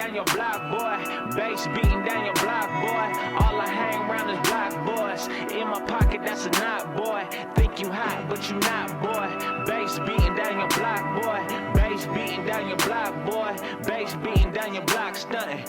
down your block, boy. Bass beating down your block, boy. All I hang around is block boys. In my pocket, that's a knot, boy. Think you hot, but you not, boy. Bass beating down your block, boy. Bass beating down your block, boy. Bass beating down your block, stunting.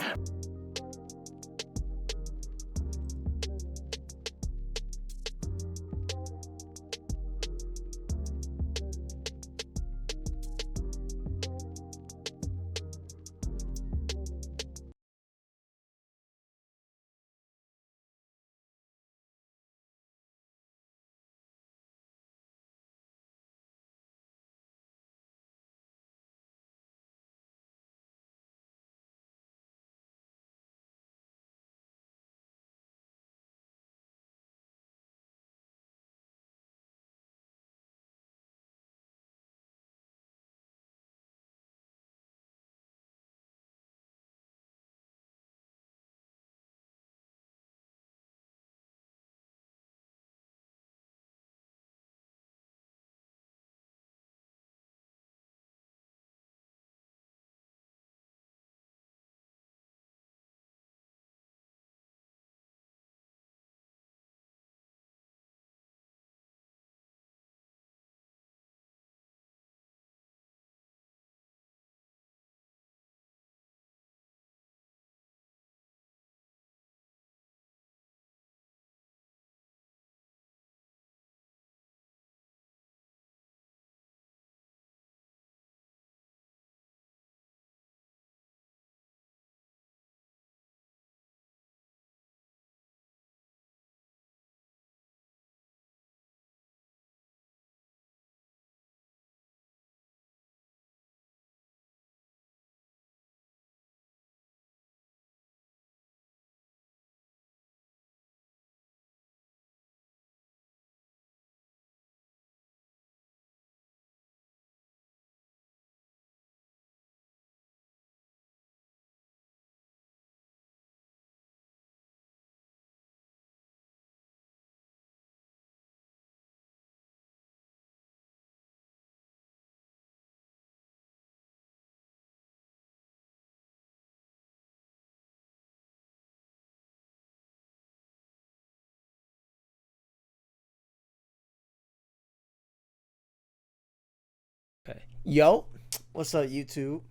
Okay. Yo, what's up, YouTube?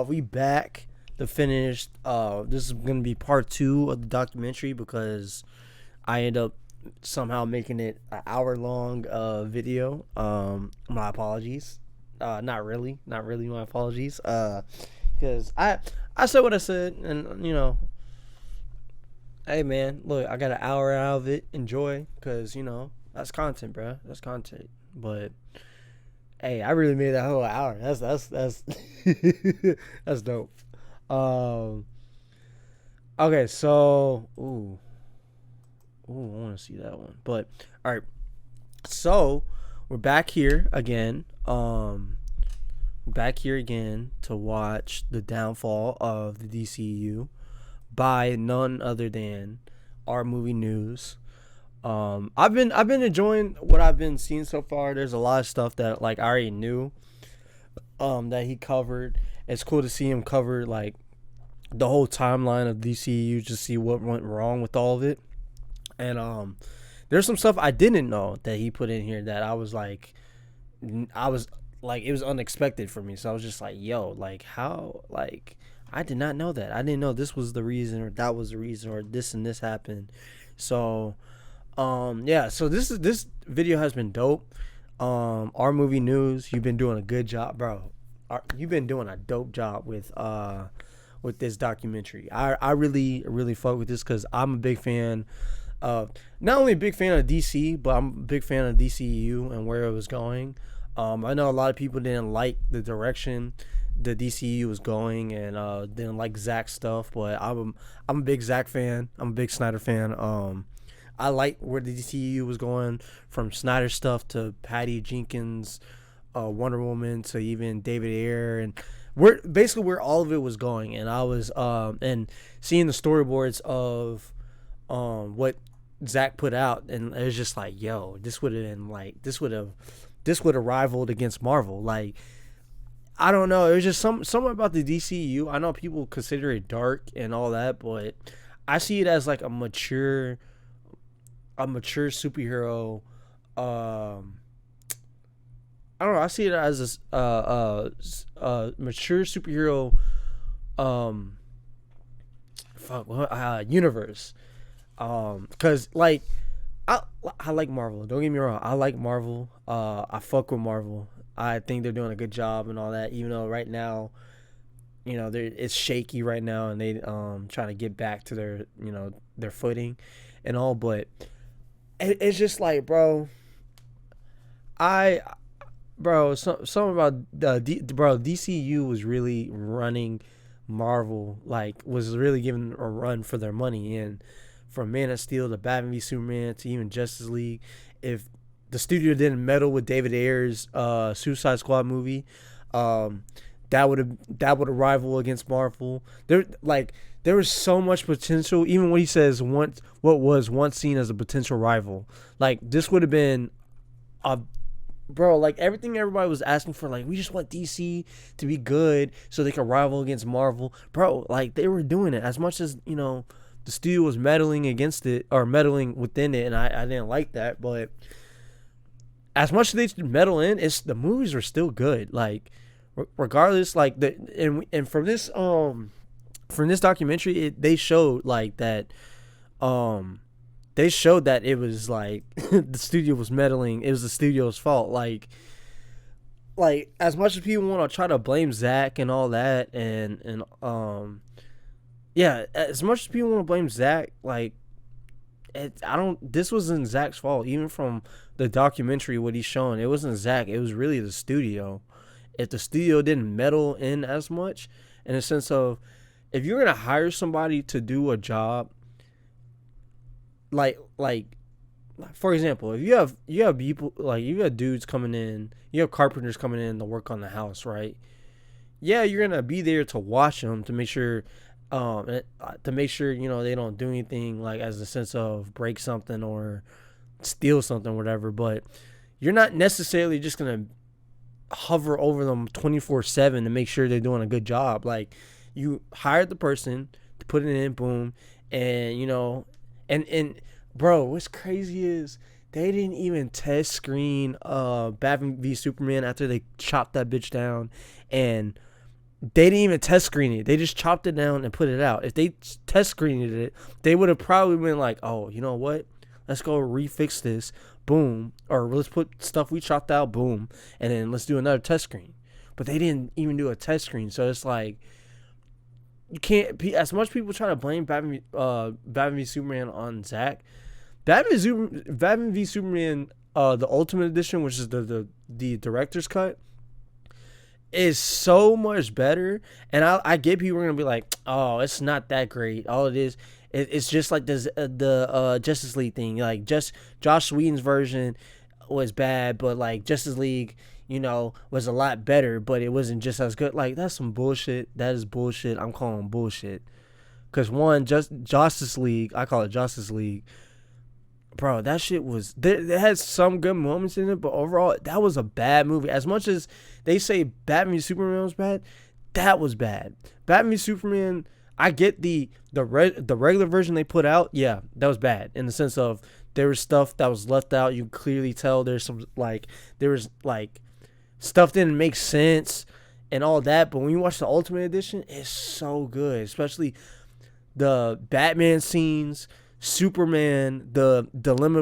We back to finish. This is gonna be part 2 of the documentary because I end up somehow making it an hour long video. My apologies. Not really my apologies. Because I said what I said, and hey man, look, I got an hour out of it. Enjoy, because that's content, bro. That's content, but. Hey, I really made that whole hour. That's that's dope. Okay, so I want to see that one. But all right, so we're back here again. Back here again to watch the downfall of the DCEU by none other than our movie news. I've been enjoying what I've been seeing so far. There's a lot of stuff that like I already knew that he covered. It's cool to see him cover like the whole timeline of DCU, just see what went wrong with all of it. And there's some stuff I didn't know that he put in here that I was like it was unexpected for me. So I was just like, yo, like how, like I did not know that. I didn't know this was the reason or that was the reason or this and this happened. So yeah, so this video has been dope. Our movie news, you've been doing a good job, bro. You've been doing a dope job with this documentary. I really fuck with this because I'm a big fan of, not only a big fan of DC, but I'm a big fan of DCEU and where it was going. I know a lot of people didn't like the direction the DCEU was going and didn't like Zack's stuff, but I'm a big Zack fan. I'm a big Snyder fan. I like where the DCEU was going, from Snyder stuff to Patty Jenkins, Wonder Woman, to even David Ayer, and where all of it was going. And I was and seeing the storyboards of what Zack put out, and it was just like, yo, this would have rivaled against Marvel. Like I don't know. It was just something about the DCU. I know people consider it dark and all that, but I see it as like a mature superhero. Um, I don't know. I see it as a mature superhero. Um, universe. Cause like I I like Marvel. Don't get me wrong. I like Marvel. I fuck with Marvel. I think they're doing a good job and all that. Even though right now, it's shaky right now, and they trying to get back to their footing, and all. But it's just like, I something about DCU was really running Marvel, like was really giving a run for their money, and from Man of Steel to Batman v Superman to even Justice League. If the studio didn't meddle with David Ayer's Suicide Squad movie, um, that would have rival against Marvel. There was so much potential. Even what he says, what was once seen as a potential rival, like this would have been a like everything everybody was asking for. Like, we just want DC to be good so they can rival against Marvel, bro. Like, they were doing it as much as the studio was meddling against it or meddling within it, and I didn't like that. But as much as they meddle in, the movies were still good. Like, regardless, like and from this documentary, they showed like that. They showed that it was like the studio was meddling. It was the studio's fault. Like as much as people want to try to blame Zach and all that, and yeah, as much as people want to blame Zach, like I don't. This wasn't Zach's fault. Even from the documentary, what he's showing, it wasn't Zach. It was really the studio. If the studio didn't meddle in as much, in a sense of, if you're gonna hire somebody to do a job, like for example, if you have people, like you have dudes coming in, you have carpenters coming in to work on the house, right? Yeah, you're gonna be there to watch them to make sure, they don't do anything, like as a sense of break something or steal something, whatever. But you're not necessarily just gonna hover over them 24/7 to make sure they're doing a good job. Like, you hired the person to put it in, boom, and and bro, what's crazy is they didn't even test screen Batman v Superman after they chopped that bitch down, and they didn't even test screen it. They just chopped it down and put it out. If they test screened it, they would have probably been like, oh, you know what? Let's go refix this, boom, or let's put stuff we chopped out, boom, and then let's do another test screen. But they didn't even do a test screen, so it's like, you can't be, as much people try to blame Batman v Superman on Zach. Batman v Superman, the Ultimate Edition, which is the director's cut, is so much better. And I get people are gonna be like, oh, it's not that great. All it is, it's just like the Justice League thing. Like, just Joss Whedon's version was bad, but like Justice League, was a lot better, but it wasn't just as good. Like, that's some bullshit. That is bullshit. I'm calling bullshit. Cause Justice League, I call it Justice League. Bro, that shit was, it had some good moments in it, but overall, that was a bad movie. As much as they say Batman v Superman was bad, that was bad. Batman v Superman, I get the regular version they put out, yeah, that was bad. In the sense of, there was stuff that was left out. You clearly tell there was stuff didn't make sense and all that. But when you watch the Ultimate Edition, it's so good. Especially the Batman scenes, Superman, the dilemma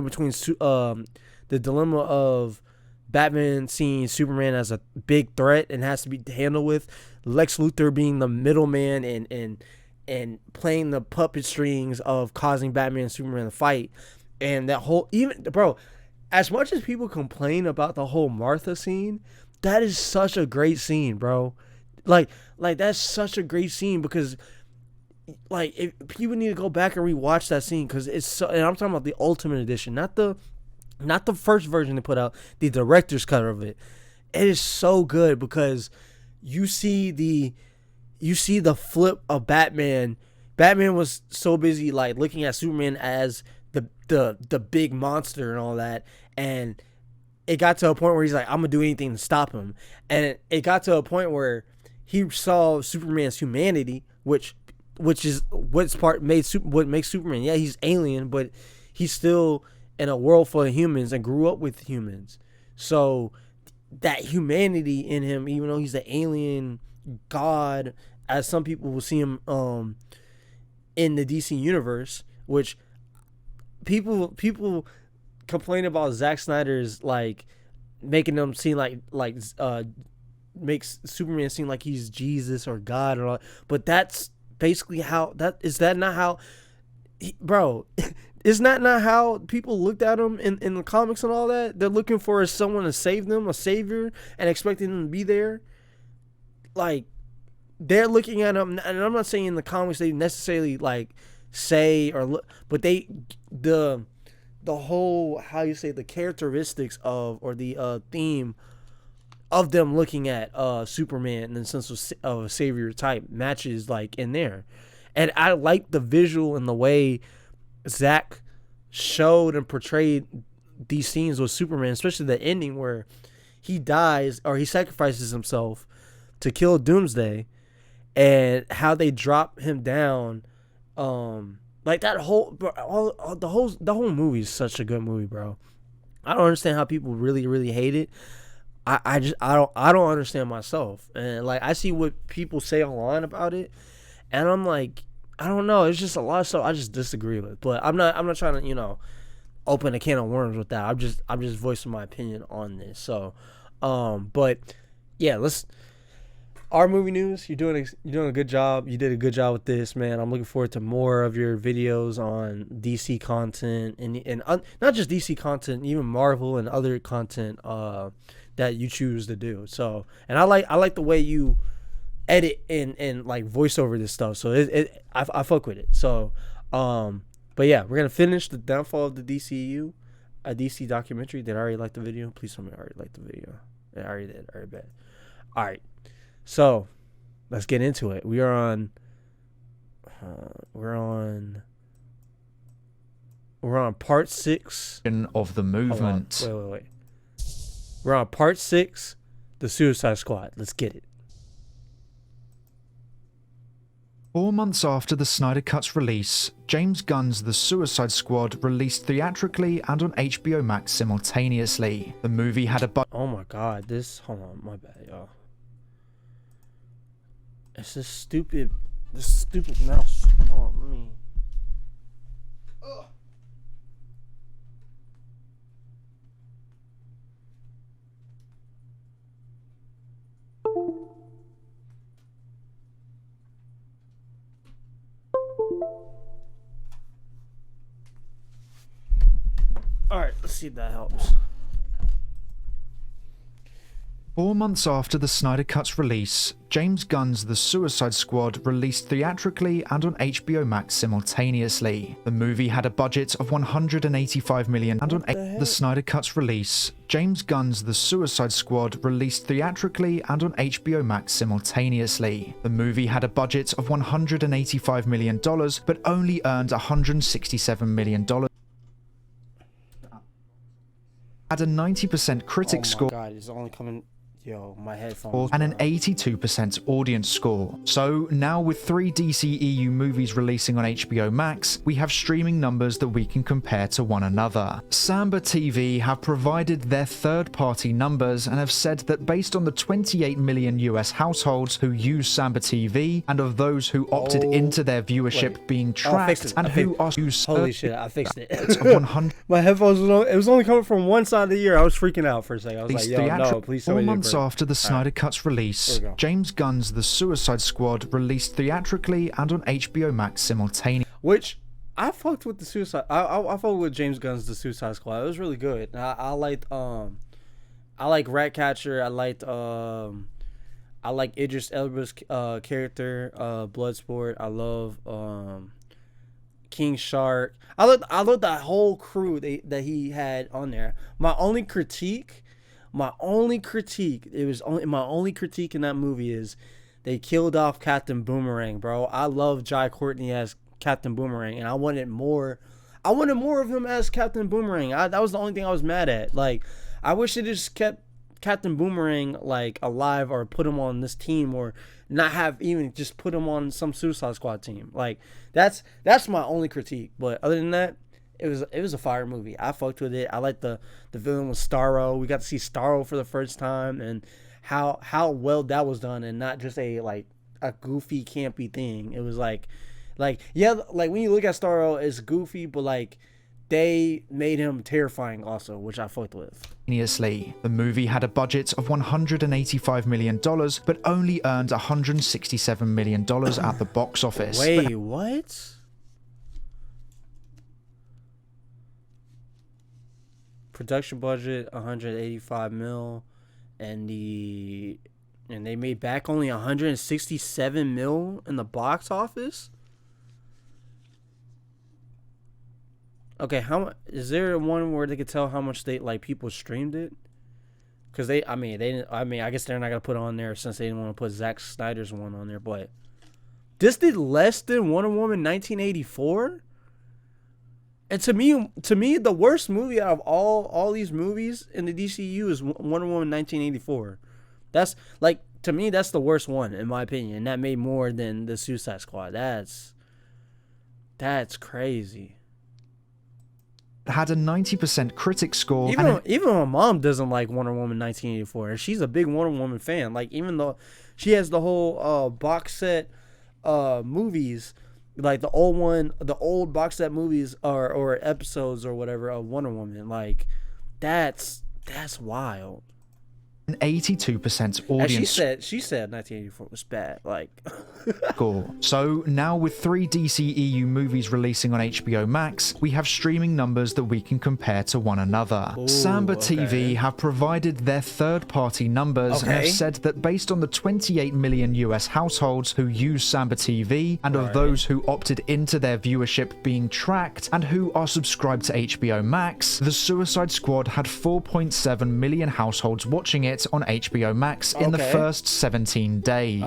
of Batman seeing Superman as a big threat and has to be handled with, Lex Luthor being the middleman and playing the puppet strings of causing Batman and Superman to fight. And that whole, even, bro, as much as people complain about the whole Martha scene, that is such a great scene, bro. Like that's such a great scene, because like, if people need to go back and rewatch that scene, because it's so, and I'm talking about the Ultimate Edition, not the first version they put out, the director's cut of it. It is so good, because you see the flip of Batman. Batman was so busy like looking at Superman as the big monster and all that, and it got to a point where he's like, I'm gonna do anything to stop him, and it got to a point where he saw Superman's humanity, which is what makes Superman. Yeah, he's alien, but he's still in a world full of humans and grew up with humans. So that humanity in him, even though he's the alien god, as some people will see him in the DC universe, which people complain about Zack Snyder's like making them seem makes Superman seem like he's Jesus or God or all, but that's basically how not how bro is that not how people looked at him in the comics and all that? They're looking for someone to save them, a savior, and expecting him to be there. Like, they're looking at him, and I'm not saying in the comics they necessarily like say or look, but the whole, how you say, the characteristics of, or the theme of them looking at Superman in the sense of a savior type matches like in there. And I like the visual and the way Zach showed and portrayed these scenes with Superman, especially the ending where he dies or he sacrifices himself to kill Doomsday, and how they drop him down. Like that whole, the whole movie is such a good movie, bro. I don't understand how people really hate it. I don't understand myself, and like I see what people say online about it, and I'm like, I don't know. It's just a lot of stuff I just disagree with. But I'm not trying to open a can of worms with that. I'm just voicing my opinion on this. So, but yeah, our movie news. You're doing a good job. You did a good job with this, man. I'm looking forward to more of your videos on DC content and not just DC content, even Marvel and other content that you choose to do. So, and I like the way you edit and like voice over this stuff. So I fuck with it. So, but yeah, we're gonna finish the downfall of the DCEU, a DC documentary. Did I already like the video? Please tell me I already liked the video. I already did. All right, bet. All right. So, let's get into it. We're on part 6 of the movement. Wait. We're on part 6, the Suicide Squad. Let's get it. 4 months after the Snyder Cut's release, James Gunn's The Suicide Squad released theatrically and on HBO Max simultaneously. The movie had a oh my god, hold on, my bad, y'all. It's this stupid mouse. Hold on, let me. Ugh. Alright, let's see if that helps. 4 months after the Snyder Cut's release, James Gunn's The Suicide Squad released theatrically and on HBO Max simultaneously. The movie had a budget of $185 million and on the Snyder Cut's release, James Gunn's The Suicide Squad released theatrically and on HBO Max simultaneously. The movie had a budget of $185 million but only earned $167 million. Had a 90% critic score. Oh my god, it's only coming. Yo, my headphones. And an 82% audience score. So now with 3 DCEU movies releasing on HBO Max, we have streaming numbers that we can compare to one another. Samba TV have provided their third-party numbers and have said that based on the 28 million US households who use Samba TV, and of those who opted into their viewership being tracked, and who are holy shit, I fixed it. 100 my headphones it was only coming from one side of the ear. I was freaking out for a second. I was like, yo, no, please tell me. 4 months after the Snyder Cut's release, James Gunn's The Suicide Squad released theatrically and on HBO Max simultaneously. Which I fucked with the Suicide. I fucked with James Gunn's The Suicide Squad. It was really good. I liked Ratcatcher. I like Idris Elba's character, Bloodsport. I love King Shark. I love that whole crew that he had on there. My only critique in that movie is they killed off Captain Boomerang, bro. I love Jai Courtney as Captain Boomerang, and I wanted more of him as Captain Boomerang. That was the only thing I was mad at. Like, I wish they just kept Captain Boomerang like alive, or put him on this team, or not have even just put him on some Suicide Squad team. Like that's my only critique. But other than that, it was a fire movie. I fucked with it. I like the villain was Starro. We got to see Starro for the first time, and how well that was done, and not just a goofy campy thing. It was like yeah, like when you look at Starro, it's goofy, but like they made him terrifying also, which I fucked with. The movie had a budget of $185 million, but only earned $167 million at the box office. Wait, what? Production budget 185 mil, and they made back only 167 mil in the box office. Okay, how is there one where they could tell how much people streamed it? Because I guess they're not gonna put it on there since they didn't want to put Zack Snyder's one on there. But this did less than Wonder Woman 1984. And to me, the worst movie out of all these movies in the DCEU is Wonder Woman 1984. That's to me, that's the worst one in my opinion. And that made more than the Suicide Squad. That's crazy. Had a 90% critic score. Even my mom doesn't like Wonder Woman 1984, and she's a big Wonder Woman fan. Like, even though she has the whole box set movies, like the old box set movies or episodes or whatever of Wonder Woman, like that's wild. An 82% audience. And she said 1984 was bad. Like, score. So now with 3 DCEU movies releasing on HBO Max, we have streaming numbers that we can compare to one another. Ooh, Samba okay. TV have provided their third-party numbers and have said that based on the 28 million US households who use Samba TV, and of those who opted into their viewership being tracked and who are subscribed to HBO Max, The Suicide Squad had 4.7 million households watching it on HBO Max in the first 17 days.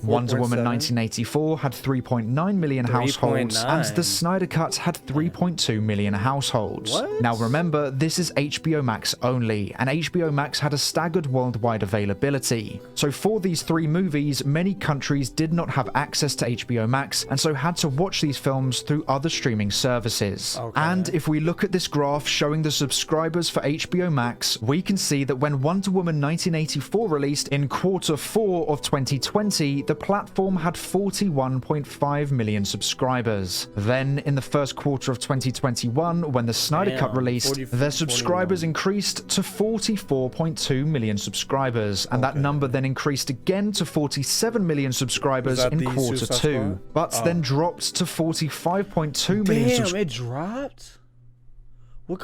Wonder Woman 1984 had 3.9 million households, and the Snyder Cut had 3.2 million households. What? Now remember, this is HBO Max only, and HBO Max had a staggered worldwide availability. So for these 3 movies, many countries did not have access to HBO Max, and so had to watch these films through other streaming services. And if we look at this graph showing the subscribers for HBO Max, we can see that when Wonder Woman 1984 released in Q4 of 2020, the platform had 41.5 million subscribers. Then, in the first quarter of 2021, when the Snyder Cut released, their subscribers increased to 44.2 million subscribers, and that number then increased again to 47 million subscribers in Q2, but then dropped to 45.2 million subscribers. Damn, it dropped? What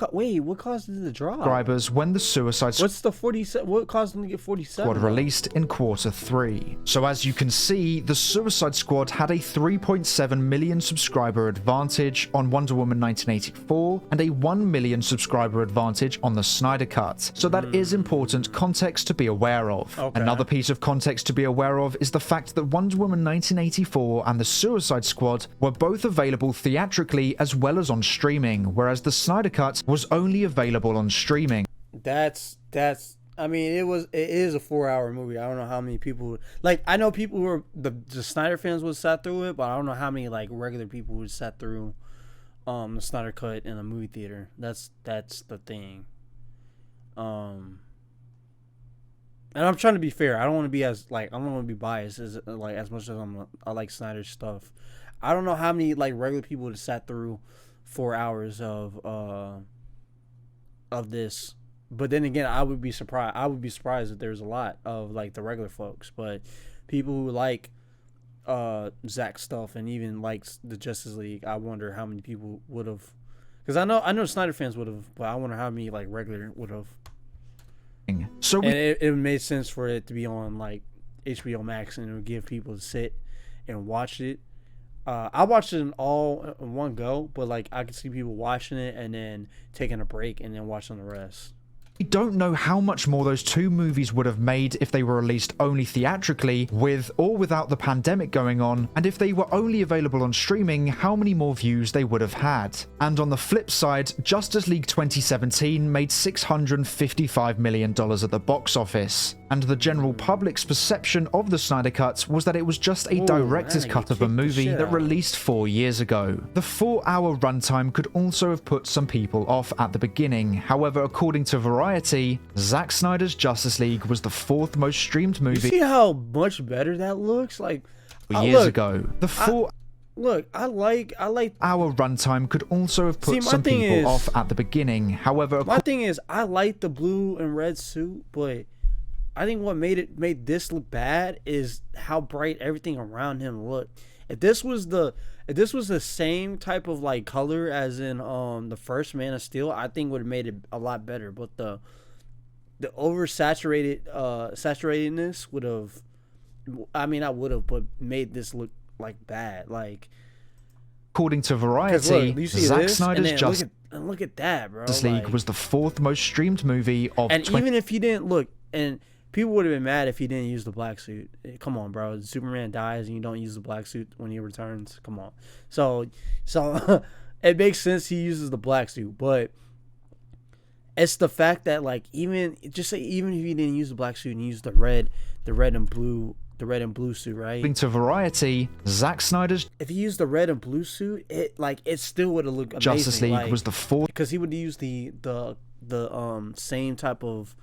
caused it to drop? Subscribers when the Suicide Squad. What's the 47? What caused them to get 47? Squad released in Q3. So as you can see, the Suicide Squad had a 3.7 million subscriber advantage on Wonder Woman 1984 and a 1 million subscriber advantage on the Snyder Cut. So that is important context to be aware of. Another piece of context to be aware of is the fact that Wonder Woman 1984 and the Suicide Squad were both available theatrically as well as on streaming, whereas the Snyder Cut was only available on streaming. I mean, it is a 4-hour movie. I don't know how many people, like, I know people who are the Snyder fans would sat through it, but I don't know how many like regular people would sat through the Snyder Cut in a movie theater. That's the thing. And I'm trying to be fair. I don't want to be I don't want to be biased as much as I like Snyder's stuff. I don't know how many like regular people would have sat through 4 hours of this, but then again, I would be surprised if there's a lot of like the regular folks, but people who like Zack stuff and even likes the Justice League, I wonder how many people would have, because I know Snyder fans would have, but I wonder how many like regular would have. So it made sense for it to be on like HBO Max, and it would give people to sit and watch it. I watched it all in one go, but like I could see people watching it and then taking a break and then watching the rest. We don't know how much more those two movies would have made if they were released only theatrically, with or without the pandemic going on, and if they were only available on streaming, how many more views they would have had. And on the flip side, Justice League 2017 made $655 million at the box office, and the general public's perception of the Snyder Cut was that it was just a director's cut of a movie that released 4 years ago. The 4-hour runtime could also have put some people off at the beginning. However, according to Variety, Zack Snyder's Justice League was the 4th most streamed movie. You see how much better that looks? Like years ago. The I like hour runtime could also have put some people off at the beginning. However, my thing is, I like the blue and red suit, but I think what made this look bad is how bright everything around him looked. If this was the same type of like color as in the first Man of Steel, I think would have made it a lot better. But the saturatedness would have, not would have, but made this look like bad. Like, according to Variety, Zack Snyder's Justice look at that, bro. League was the 4th most streamed movie of. And even if he didn't look, and people would have been mad if he didn't use the black suit. Come on, bro. Superman dies and you don't use the black suit when he returns. Come on. So it makes sense he uses the black suit, but it's the fact that like even if he didn't use the black suit and he used the red and blue suit, right? According to Variety, Zack Snyder's if he used the red and blue suit, it still would have looked amazing. Justice League was the 4th because he would use the same type of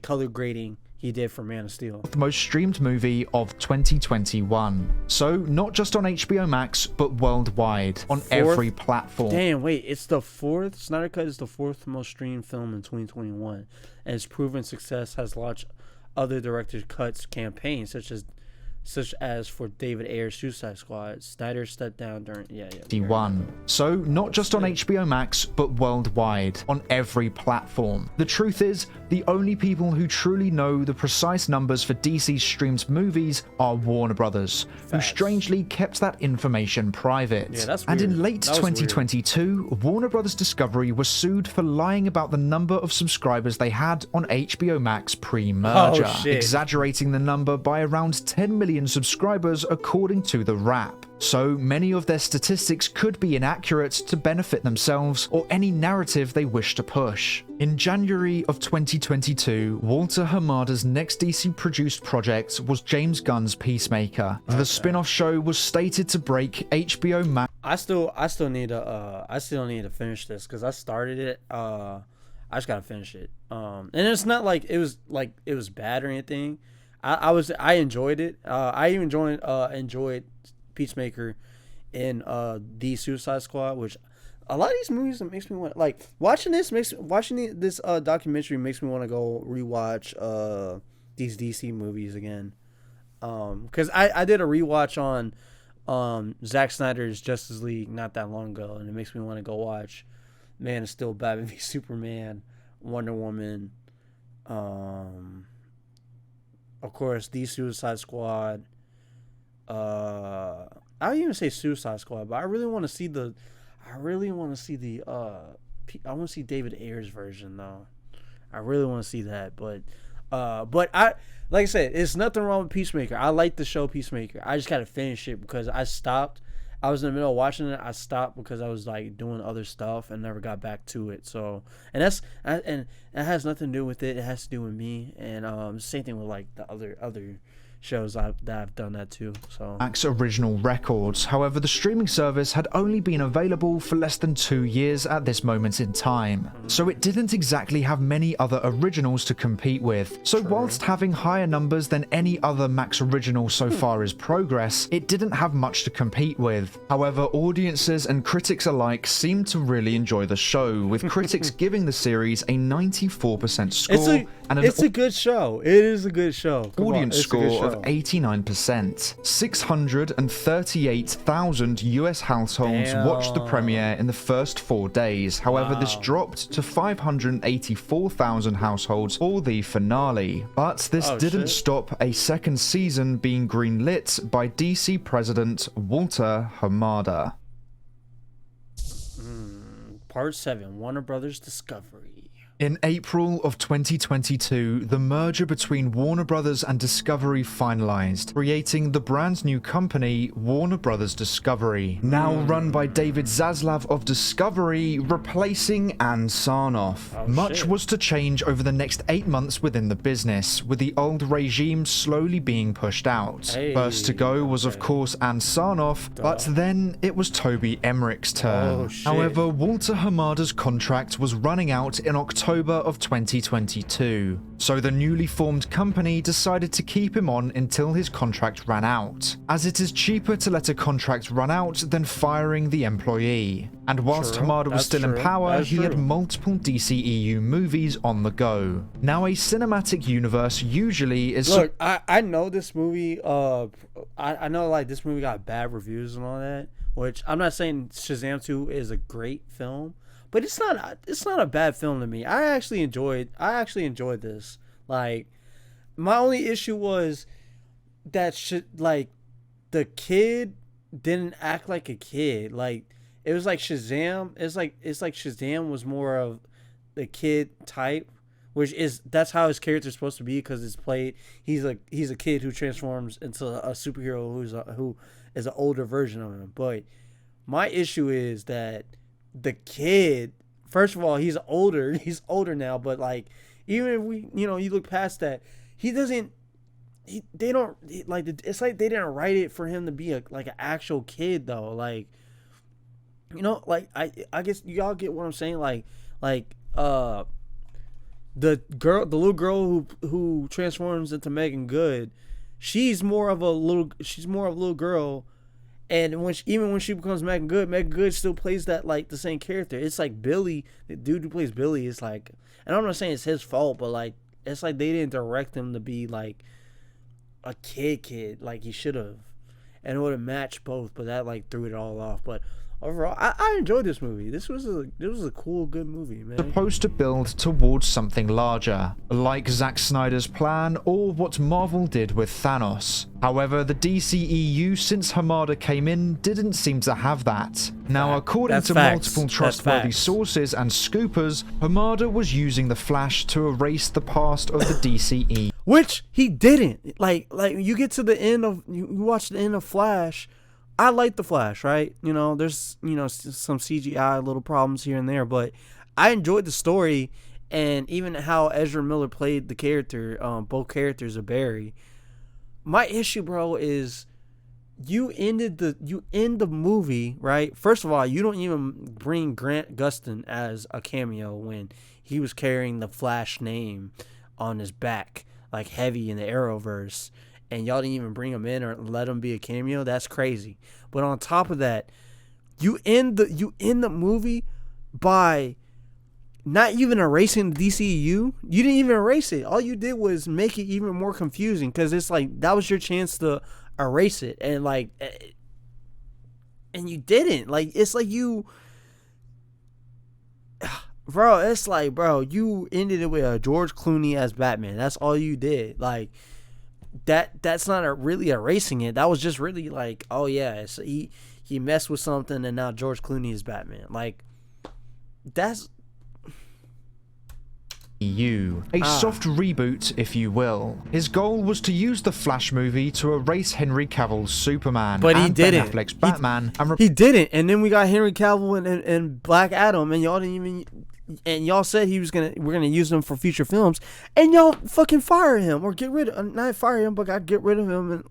color grading he did for Man of Steel. The most streamed movie of 2021. So not just on HBO Max, but worldwide on every platform. Damn, wait, it's the 4th. Snyder Cut is the 4th most streamed film in 2021, and its proven success has launched other director's cuts campaigns such as for David Ayer's Suicide Squad. Snyder stepped down during So not just on HBO Max, but worldwide on every platform. The truth is, the only people who truly know the precise numbers for DC's streamed movies are Warner Brothers, who strangely kept that information private. Yeah, that's and weird. in late 2022, Warner Brothers Discovery was sued for lying about the number of subscribers they had on HBO Max pre-merger, exaggerating the number by around 10 million subscribers according to the Wrap. So many of their statistics could be inaccurate to benefit themselves or any narrative they wish to push. In January of 2022, Walter Hamada's next DC-produced project was James Gunn's Peacemaker. The spin-off show was stated to break HBO Max. I still need to finish this because I started it. I just gotta finish it. And it's not like it was bad or anything. I enjoyed it. I even enjoyed Peacemaker and the Suicide Squad, which a lot of these movies makes me want like watching this documentary makes me want to go rewatch these DC movies again. Because I did a rewatch on Zack Snyder's Justice League not that long ago, and it makes me want to go watch Man of Steel, Batman v Superman, Wonder Woman, of course, the Suicide Squad. I don't even say Suicide Squad, but I really want to see I want to see David Ayer's version though. I really want to see that, but I like I said, it's nothing wrong with Peacemaker. I like the show Peacemaker. I just gotta finish it because I stopped. I was in the middle of watching it. I stopped because I was like doing other stuff and never got back to it. So, and it has nothing to do with it. It has to do with me. And same thing with like the other shows that I've done that too. So Max original records. However, the streaming service had only been available for less than 2 years at this moment in time, so it didn't exactly have many other originals to compete with. So whilst having higher numbers than any other Max original so far as Progress, it didn't have much to compete with. However, audiences and critics alike seemed to really enjoy the show, with critics giving the series a 94% score. It's a good show. It is a good show. Audience score of 89%. 638,000 US households watched the premiere in the first 4 days. However, this dropped to 584,000 households for the finale. But this didn't stop a second season being greenlit by DC President Walter Hamada. Part 7, Warner Brothers Discovery. In April of 2022, the merger between Warner Brothers and Discovery finalized, creating the brand new company, Warner Brothers Discovery, now run by David Zaslav of Discovery, replacing Ann Sarnoff. Much was to change over the next 8 months within the business, with the old regime slowly being pushed out. First to go was of course Ann Sarnoff, but then it was Toby Emmerich's turn. However, Walter Hamada's contract was running out in October of 2022, so the newly formed company decided to keep him on until his contract ran out, as it is cheaper to let a contract run out than firing the employee. And whilst Hamada was still in power, he had multiple DCEU movies on the go. Now a cinematic universe usually is... Look, I know this movie, I know like this movie got bad reviews and all that, which I'm not saying Shazam 2 is a great film, but it's not a bad film to me. I actually enjoyed this. Like, my only issue was that like the kid didn't act like a kid. Like, it was like Shazam. It's like Shazam was more of the kid type, that's how his character's supposed to be, because it's played. He's a kid who transforms into a superhero who is an older version of him. But my issue is that the kid, first of all, he's older now, but like, even if we, you look past that, it's like they didn't write it for him to be an actual kid though. Like, like I guess y'all get what I'm saying. Like the little girl who transforms into Megan Good, she's more of a little girl. And even when she becomes Megan Good still plays that like the same character. It's like Billy, the dude who plays Billy, is like, and I'm not saying it's his fault, but like it's like they didn't direct him to be like a kid like he should have, and it would have matched both. But that like threw it all off. But overall, I enjoyed this movie. This was a cool, good movie, man. Supposed to build towards something larger, like Zack Snyder's plan or what Marvel did with Thanos. However, the DCEU since Hamada came in didn't seem to have that. Now, according to multiple trustworthy sources and scoopers, Hamada was using the Flash to erase the past of the DCEU. Which he didn't. Like you get to the end of, you watch the end of Flash. I like the Flash, right? There's, some CGI little problems here and there, but I enjoyed the story, and even how Ezra Miller played the character, both characters of Barry. My issue, bro, is you end the movie, right? First of all, you don't even bring Grant Gustin as a cameo when he was carrying the Flash name on his back, like heavy in the Arrowverse. And y'all didn't even bring him in or let him be a cameo. That's crazy. But on top of that, you end the movie by not even erasing the DCEU. You didn't even erase it. All you did was make it even more confusing, because it's like that was your chance to erase it, and you didn't. Like, it's like you, bro. It's like, bro, you ended it with a George Clooney as Batman. That's all you did. Like. That's not really erasing it. That was just really like, oh yeah, so he messed with something, and now George Clooney is Batman. Like, that's a soft reboot, if you will. His goal was to use the Flash movie to erase Henry Cavill's Superman, but he didn't. Ben Affleck's Batman, he didn't. And then we got Henry Cavill and Black Adam, and y'all didn't even. And y'all said we're gonna use him for future films, and y'all fucking fire him or get rid of, not fire him, but get rid of him. And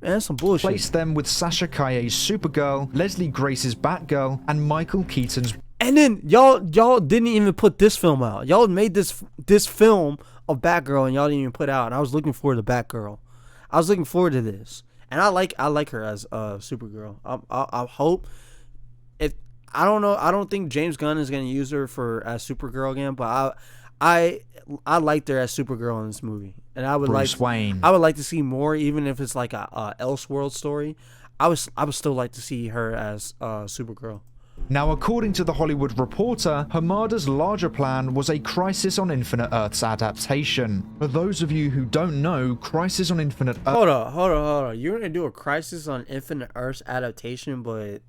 man, that's some bullshit. Place them with Sasha Calle's Supergirl, Leslie Grace's Batgirl, and Michael Keaton's. And then y'all didn't even put this film out. Y'all made this film of Batgirl, and y'all didn't even put out. And I was looking forward to Batgirl. I was looking forward to this, and I like her as Supergirl. I hope. I don't know. I don't think James Gunn is going to use her as Supergirl again, but I liked her as Supergirl in this movie, and I would I would like to see more, even if it's like a Elseworld story. I would still like to see her as Supergirl. Now, according to The Hollywood Reporter, Hamada's larger plan was a Crisis on Infinite Earths adaptation. For those of you who don't know, Crisis on Infinite Earths... Hold on. You're going to do a Crisis on Infinite Earths adaptation, but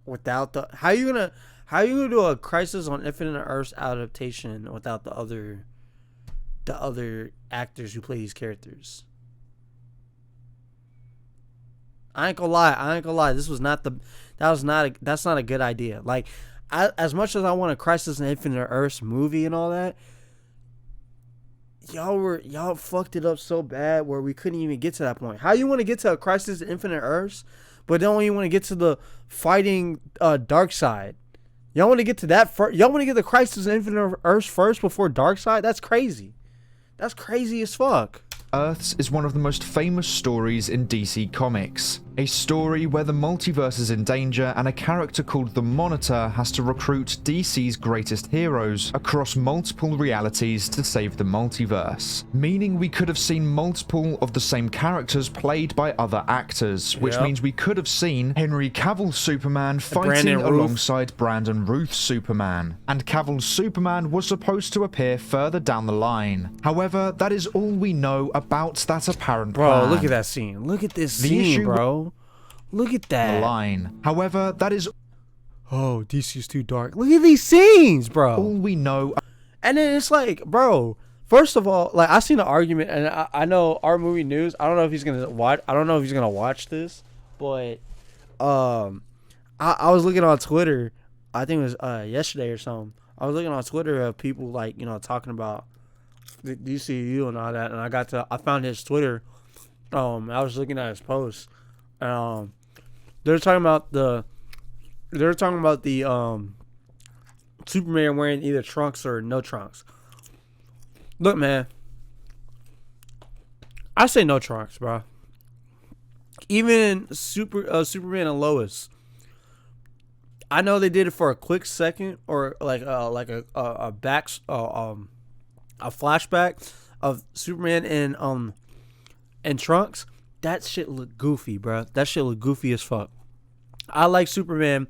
without the how you gonna do a Crisis on Infinite Earths adaptation without the other actors who play these characters? I ain't gonna lie. That's not a good idea. Like, as much as I want a Crisis on Infinite Earths movie and all that, y'all fucked it up so bad where we couldn't even get to that point. How you want to get to a Crisis on Infinite Earths, but don't even want to get to the fighting Dark Side? Y'all want to get to that first? Y'all want to get the Crisis on Infinite Earths first before Dark Side? That's crazy. That's crazy as fuck. Earths is one of the most famous stories in DC Comics. A story where the multiverse is in danger and a character called the Monitor has to recruit DC's greatest heroes across multiple realities to save the multiverse. Meaning we could have seen multiple of the same characters played by other actors, which means we could have seen Henry Cavill's Superman fighting alongside Brandon Routh's Superman. And Cavill's Superman was supposed to appear further down the line. However, that is all we know about that apparent plan. Bro, look at that scene. Look at this scene, bro. Look at that. The line. However, that is... Oh, DC's too dark. Look at these scenes, bro. All we know. And then it's like, bro, first of all, like, I seen an argument, and I know our movie news, I don't know if he's gonna watch this, but I was looking on Twitter, I think it was yesterday or something. I was looking on Twitter of people, like, you know, talking about the DCEU and all that, and I found his Twitter. I was looking at his post. They're talking about the Superman wearing either trunks or no trunks. Look, man, I say no trunks, bro. Even Superman and Lois, I know they did it for a quick second, or like a flashback of Superman and trunks. That shit look goofy, bro. That shit look goofy as fuck. I like Superman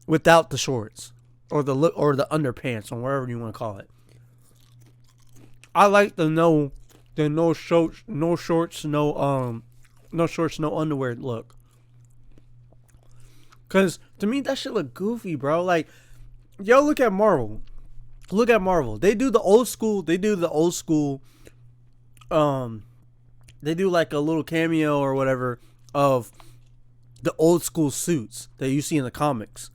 without the shorts or the underpants, or whatever you want to call it. I like the no shorts, no underwear look. Cause to me that shit look goofy, bro. Like, yo, look at Marvel. Look at Marvel. They do the old school. They do like a little cameo or whatever of the old school suits that you see in the comics.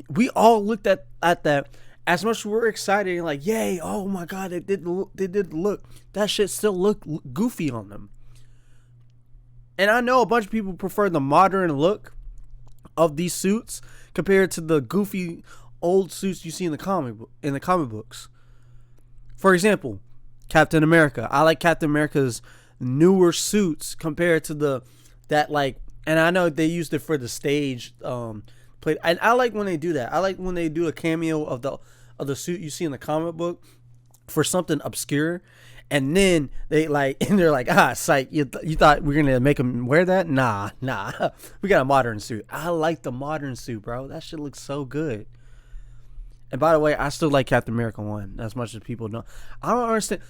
We all looked at that. As much as we were excited and like, yay, oh my god, they did the look. That shit still looked goofy on them. And I know a bunch of people prefer the modern look of these suits compared to the goofy old suits you see in the comic books. For example, Captain America. I like Captain America's newer suits compared to and I know they used it for the stage play. And I like when they do that. I like when they do a cameo of the suit you see in the comic book for something obscure, and then they're like, psych, you thought we were gonna make them wear that? Nah, we got a modern suit. I like the modern suit, bro. That shit looks so good. And by the way, I still like Captain America 1 as much as people don't. I don't understand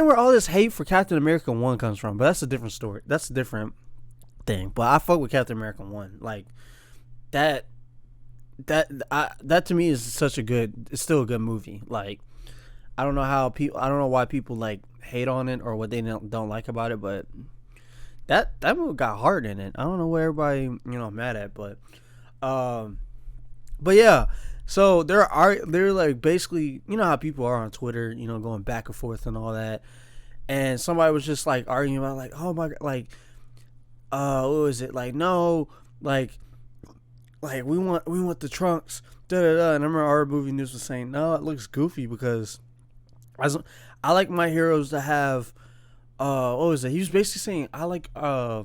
where all this hate for Captain America 1 comes from, but that's a different story. That's a different thing. But I fuck with Captain America 1. Like, that to me is it's still a good movie. Like, I don't know why people like hate on it or what they don't like about it, but that movie got heart in it. I don't know where everybody, mad at, but yeah. So they're like, basically, you know how people are on Twitter, going back and forth and all that. And somebody was just like arguing about like, oh my god, like, what was it? Like, no, like we want the trunks, da da da. And I remember our movie news was saying, no, it looks goofy because I like my heroes to have, what was it? He was basically saying I like my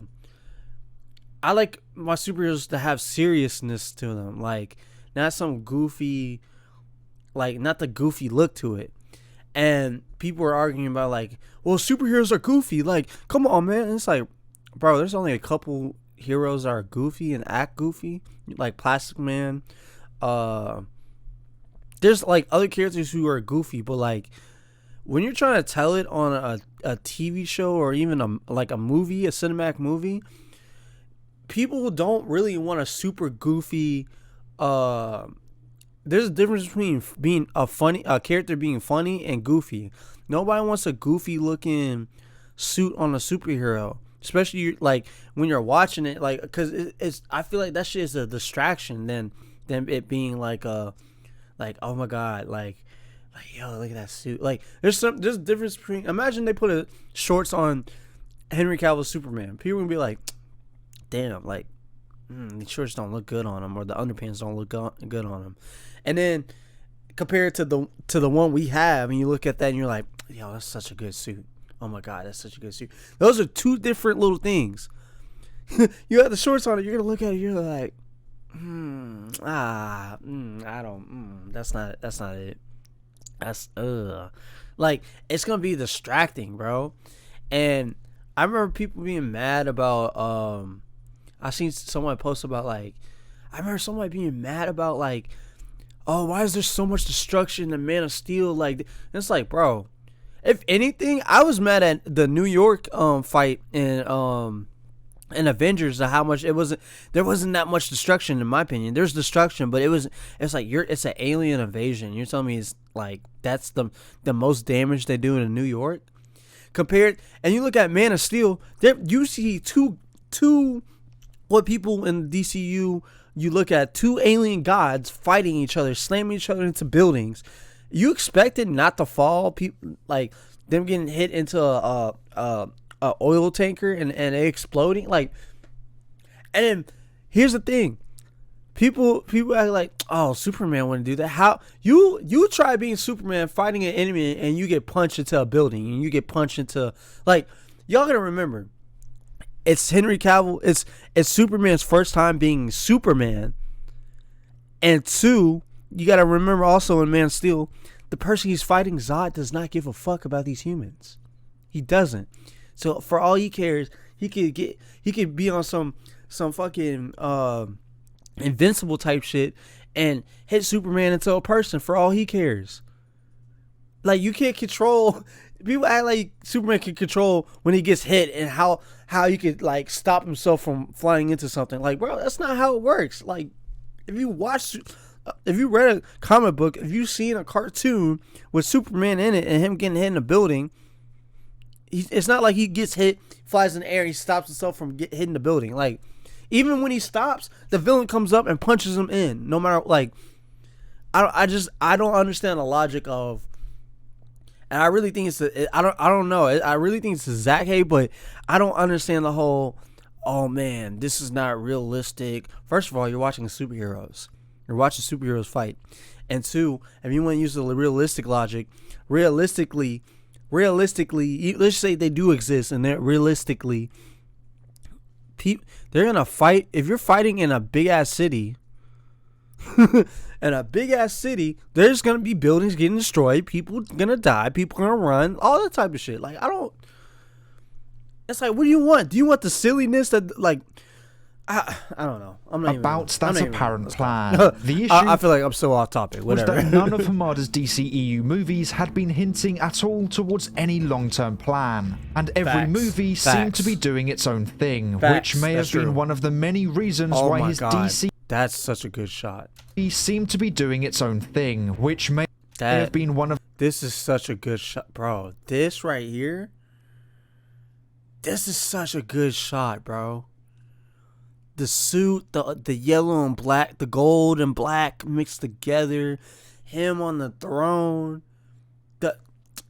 superheroes to have seriousness to them, like, not some goofy, like, not the goofy look to it. And people were arguing about like, well, superheroes are goofy. Like, come on, man. And it's like, bro, there's only a couple heroes that are goofy and act goofy, like Plastic Man. There's like other characters who are goofy, but like when you're trying to tell it on a TV show or even a movie, a cinematic movie, people don't really want a super goofy. There's a difference between being a character being funny and goofy. Nobody wants a goofy looking suit on a superhero, especially like when you're watching it, like because it's. I feel like that shit is a distraction than it being like oh my god, like yo, look at that suit. Like there's a difference between. Imagine they put a shorts on Henry Cavill's Superman. People would be like, damn, like these shorts don't look good on him, or the underpants don't look good on him. And then compare it to the one we have, and you look at that and you're like, yo, that's such a good suit. Oh my god, that's such a good suit. Those are two different little things. You have the shorts on it, you're gonna look at it, you're like, I don't, that's not it. That's like it's gonna be distracting, bro. And I remember people being mad about I seen someone post about like I remember somebody being mad about like, oh, why is there so much destruction in Man of Steel? Like, and it's like, bro, if anything, I was mad at the New York fight in Avengers, how much there wasn't that much destruction in my opinion. There's destruction, but it's an alien invasion. You're telling me it's like that's the most damage they do in New York compared, and you look at Man of Steel, there you see two what people in the DCU, you look at two alien gods fighting each other, slamming each other into buildings. You expect it not to fall, people like them getting hit into a oil tanker and it exploding, like. And then here's the thing, people act like, oh, Superman wouldn't do that. How you try being Superman fighting an enemy and you get punched into a building and you get punched into, like, y'all gotta remember, it's Henry Cavill, it's Superman's first time being Superman, and two, you gotta remember also in Man of Steel, the person he's fighting, Zod, does not give a fuck about these humans. He doesn't. So for all he cares, he could be on some fucking invincible type shit and hit Superman into a person for all he cares. Like, you can't control. People act like Superman can control when he gets hit and how you could like stop himself from flying into something. Like, bro, that's not how it works. Like, if you read a comic book, if you've seen a cartoon with Superman in it and him getting hit in a building, it's not like he gets hit, flies in the air, and he stops himself from hitting the building. Like, even when he stops, the villain comes up and punches him in. No matter, like, I don't understand the logic of. And I really think I don't know. I really think it's a Zach hate, but I don't understand the whole, oh man, this is not realistic. First of all, you're watching superheroes. You're watching superheroes fight. And two, if you want to use the realistic logic, realistically, let's say they do exist and they're realistically, they're gonna fight. If you're fighting in a big ass city, there's gonna be buildings getting destroyed, people gonna die, people gonna run, all that type of shit. Like, it's like, what do you want? Do you want the silliness that, like, I don't know. I'm not about even, that apparent plan. The issue I feel like I'm so off topic. Whatever. Was that none of Hamada's DCEU movies had been hinting at all towards any long-term plan, and every movie seemed to be doing its own thing, which may have been one of the many reasons why his DC. That's such a good shot. He seemed to be doing its own thing, which may have been one of. This is such a good shot, bro. This right here. This is such a good shot, bro. The suit, the yellow and black, the gold and black mixed together, him on the throne.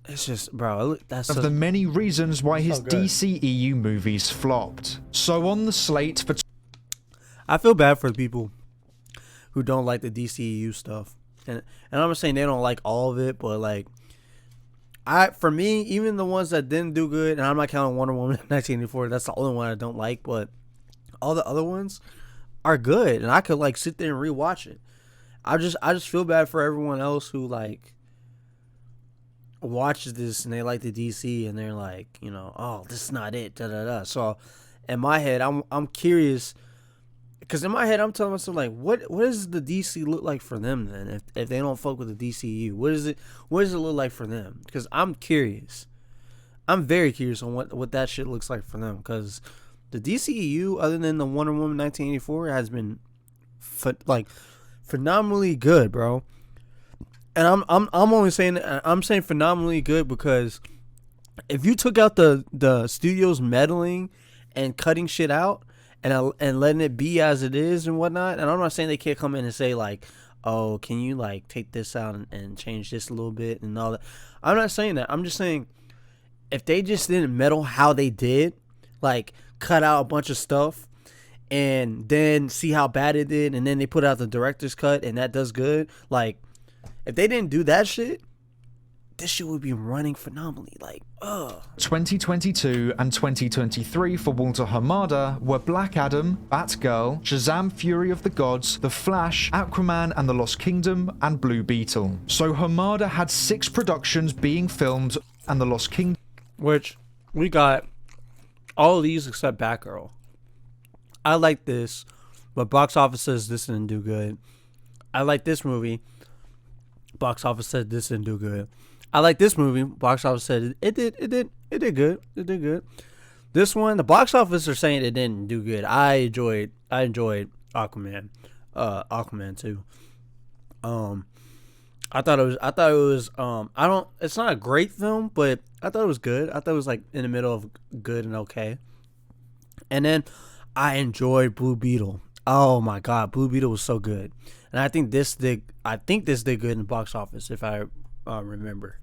It's just, bro, that's of the many reasons why his DCEU movies flopped. So on the slate for. I feel bad for the people who don't like the DCEU stuff, and I'm not saying they don't like all of it, but like, for me, even the ones that didn't do good, and I'm not counting Wonder Woman 1984. That's the only one I don't like, but all the other ones are good, and I could like sit there and rewatch it. I just feel bad for everyone else who like watches this and they like the DC and they're like, you know, oh, this is not it, da da da. So in my head, I'm curious, because in my head I'm telling myself like, what does the DC look like for them then? If they don't fuck with the DCU, what does it look like for them? Because I'm curious. I'm very curious on what that shit looks like for them, because the DCEU, other than the Wonder Woman 1984, has been phenomenally good, bro. And I'm only saying, I'm saying phenomenally good because if you took out the studio's meddling and cutting shit out and letting it be as it is and whatnot, and I'm not saying they can't come in and say like, oh, can you like take this out and change this a little bit and all that. I'm not saying that. I'm just saying if they just didn't meddle how they did, like cut out a bunch of stuff and then see how bad it did, and then they put out the director's cut and that does good, like if they didn't do that shit, this shit would be running phenomenally. Like, 2022 and 2023 for Walter Hamada were Black Adam, Batgirl, Shazam! Fury of the Gods, The Flash, Aquaman and the Lost Kingdom, and Blue Beetle. So Hamada had 6 productions being filmed and the Lost Kingdom, which we got all of these except Batgirl. I like this, but box office says this didn't do good. I like this movie. Box office said this didn't do good. I like this movie. Box office said it did good. It did good. This one, the box office are saying it didn't do good. I enjoyed Aquaman. Aquaman 2. I thought it was it's not a great film, but I thought it was good. I thought it was like in the middle of good and okay. And then I enjoyed Blue Beetle. Oh my god, Blue Beetle was so good. And I think this did good in the box office if I remember.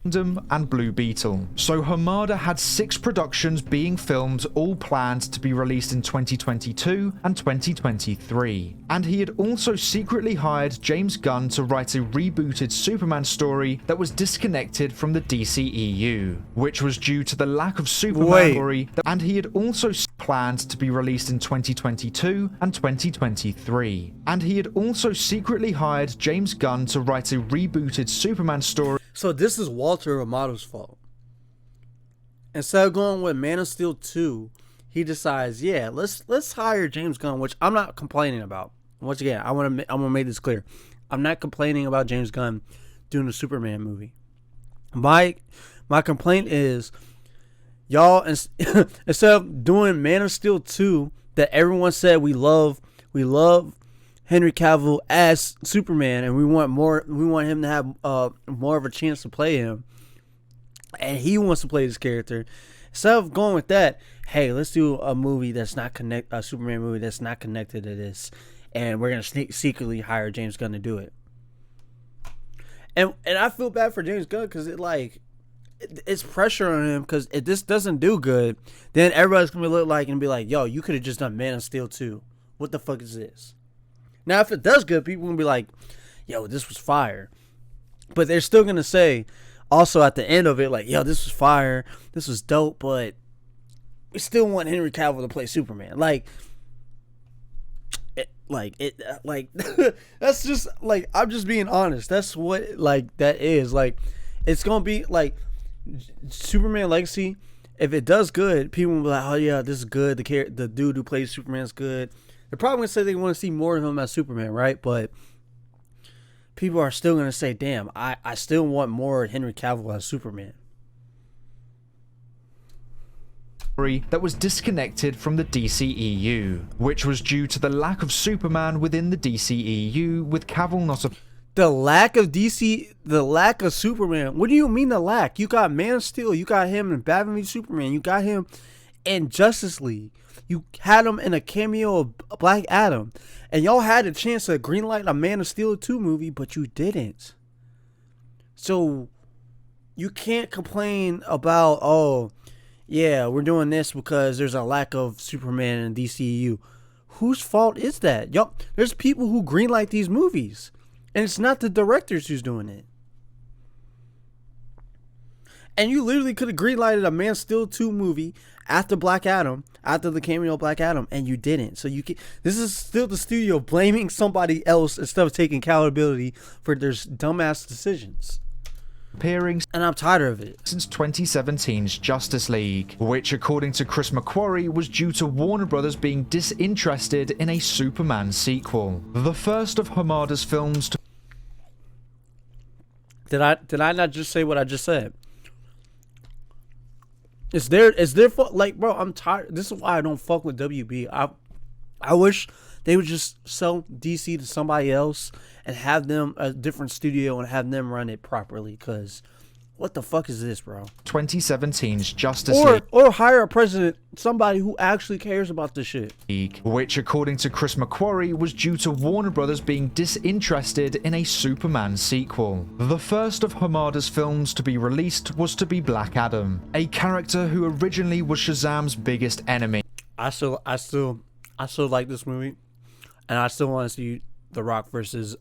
And Blue Beetle. So Hamada had 6 productions being filmed, all planned to be released in 2022 and 2023. And he had also secretly hired James Gunn to write a rebooted Superman story that was disconnected from the DCEU, which was due to the lack of Superman story. And he had also planned to be released in 2022 and 2023. And he had also secretly hired James Gunn to write a rebooted Superman story. So this is Walter Amato's fault. Instead of going with Man of Steel 2, he decides, yeah, let's hire James Gunn, which I'm not complaining about. Once again, I want to make this clear. I'm not complaining about James Gunn doing a Superman movie. My complaint is, y'all, instead of doing Man of Steel 2 that everyone said we love Henry Cavill as Superman, and we want him to have more of a chance to play him, and he wants to play this character. Instead of going with that, hey, let's do a movie that's not a Superman movie that's not connected to this, and we're gonna secretly hire James Gunn to do it. And I feel bad for James Gunn because it's pressure on him, because if this doesn't do good, then everybody's gonna look like and be like, yo, you could have just done Man of Steel 2. What the fuck is this? Now, if it does good, people will be like, yo, this was fire. But they're still going to say, also at the end of it, like, yo, this was fire. This was dope, but we still want Henry Cavill to play Superman. That's just, like, I'm just being honest. That's what, like, that is. Like, it's going to be, like, Superman Legacy. If it does good, people will be like, oh, yeah, this is good. The dude who plays Superman is good. They're probably going to say they want to see more of him as Superman, right? But people are still going to say, damn, I still want more Henry Cavill as Superman. That was disconnected from the DCEU, which was due to the lack of Superman within the DCEU, with Cavill not a... The lack of Superman. What do you mean the lack? You got Man of Steel. You got him in Batman v Superman. You got him in Justice League. You had him in a cameo of Black Adam. And y'all had a chance to greenlight a Man of Steel 2 movie, but you didn't. So, you can't complain about, oh, yeah, we're doing this because there's a lack of Superman in DCEU. Whose fault is that? Y'all, there's people who greenlight these movies. And it's not the directors who's doing it. And you literally could have greenlighted a Man of Steel 2 movie after Black Adam, after the cameo of Black Adam, and you didn't. So this is still the studio blaming somebody else instead of taking accountability for their dumbass decisions. Appearing, and I'm tired of it. Since 2017's Justice League, which according to Chris McQuarrie was due to Warner Brothers being disinterested in a Superman sequel. The first of Hamada's films to... Did I not just say what I just said? It's their fault. Like, bro, I'm tired. This is why I don't fuck with WB. I wish they would just sell DC to somebody else and have them a different studio and have them run it properly. Cause what the fuck is this, bro? 2017's Justice League. Or hire a president, somebody who actually cares about this shit. Which, according to Chris McQuarrie, was due to Warner Brothers being disinterested in a Superman sequel. The first of Hamada's films to be released was to be Black Adam, a character who originally was Shazam's biggest enemy. I still like this movie, and I still want to see The Rock versus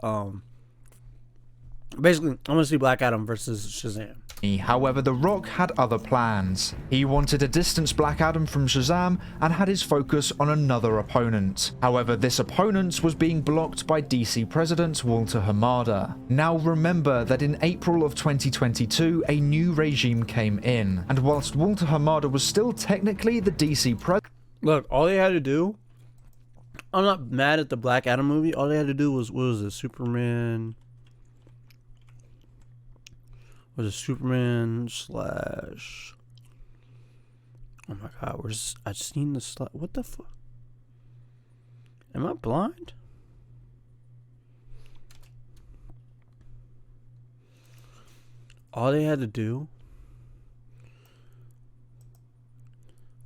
basically, I want to see Black Adam versus Shazam. However, The Rock had other plans. He wanted to distance Black Adam from Shazam and had his focus on another opponent. However, this opponent was being blocked by DC President Walter Hamada. Now remember that in April of 2022, a new regime came in, and whilst Walter Hamada was still technically the DC president... Look, all they had to do... I'm not mad at the Black Adam movie. All they had to do was, what was it, Superman... Was it Superman slash... Oh my god, I've seen this... What the fuck? Am I blind? All they had to do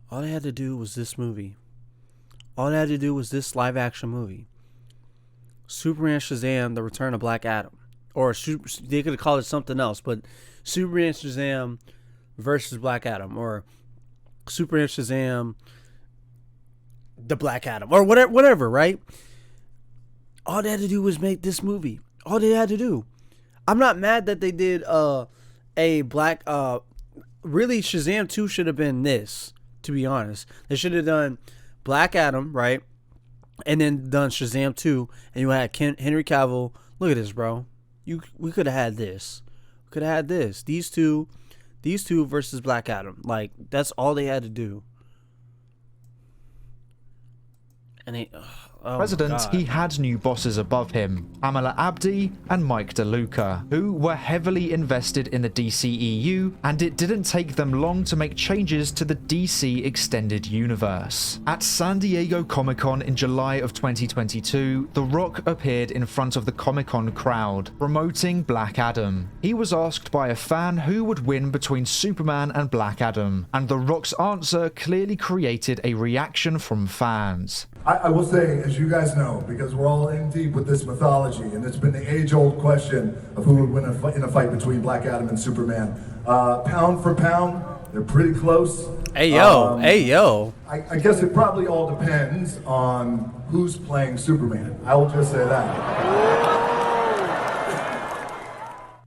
was this movie. All they had to do was this live action movie. Superman Shazam, The Return of Black Adam. Or they could have called it something else, but Superman Shazam versus Black Adam, or Superman Shazam, the Black Adam, or whatever, right? All they had to do was make this movie. All they had to do. I'm not mad that they did a black. Really, Shazam 2 should have been this. To be honest, they should have done Black Adam, right, and then done Shazam 2, and you had Henry Cavill. Look at this, bro. We could have had this. We could have had this. These two versus Black Adam. Like, that's all they had to do. And he had new bosses above him, Amala Abdi and Mike DeLuca, who were heavily invested in the DCEU, and it didn't take them long to make changes to the DC Extended Universe. At San Diego Comic-Con in July of 2022, The Rock appeared in front of the Comic-Con crowd, promoting Black Adam. He was asked by a fan who would win between Superman and Black Adam, and The Rock's answer clearly created a reaction from fans. I will say, as you guys know, because we're all in deep with this mythology, and it's been the age-old question of who would win in a fight between Black Adam and Superman. Pound for pound, they're pretty close. Hey yo. I guess it probably all depends on who's playing Superman. I will just say that.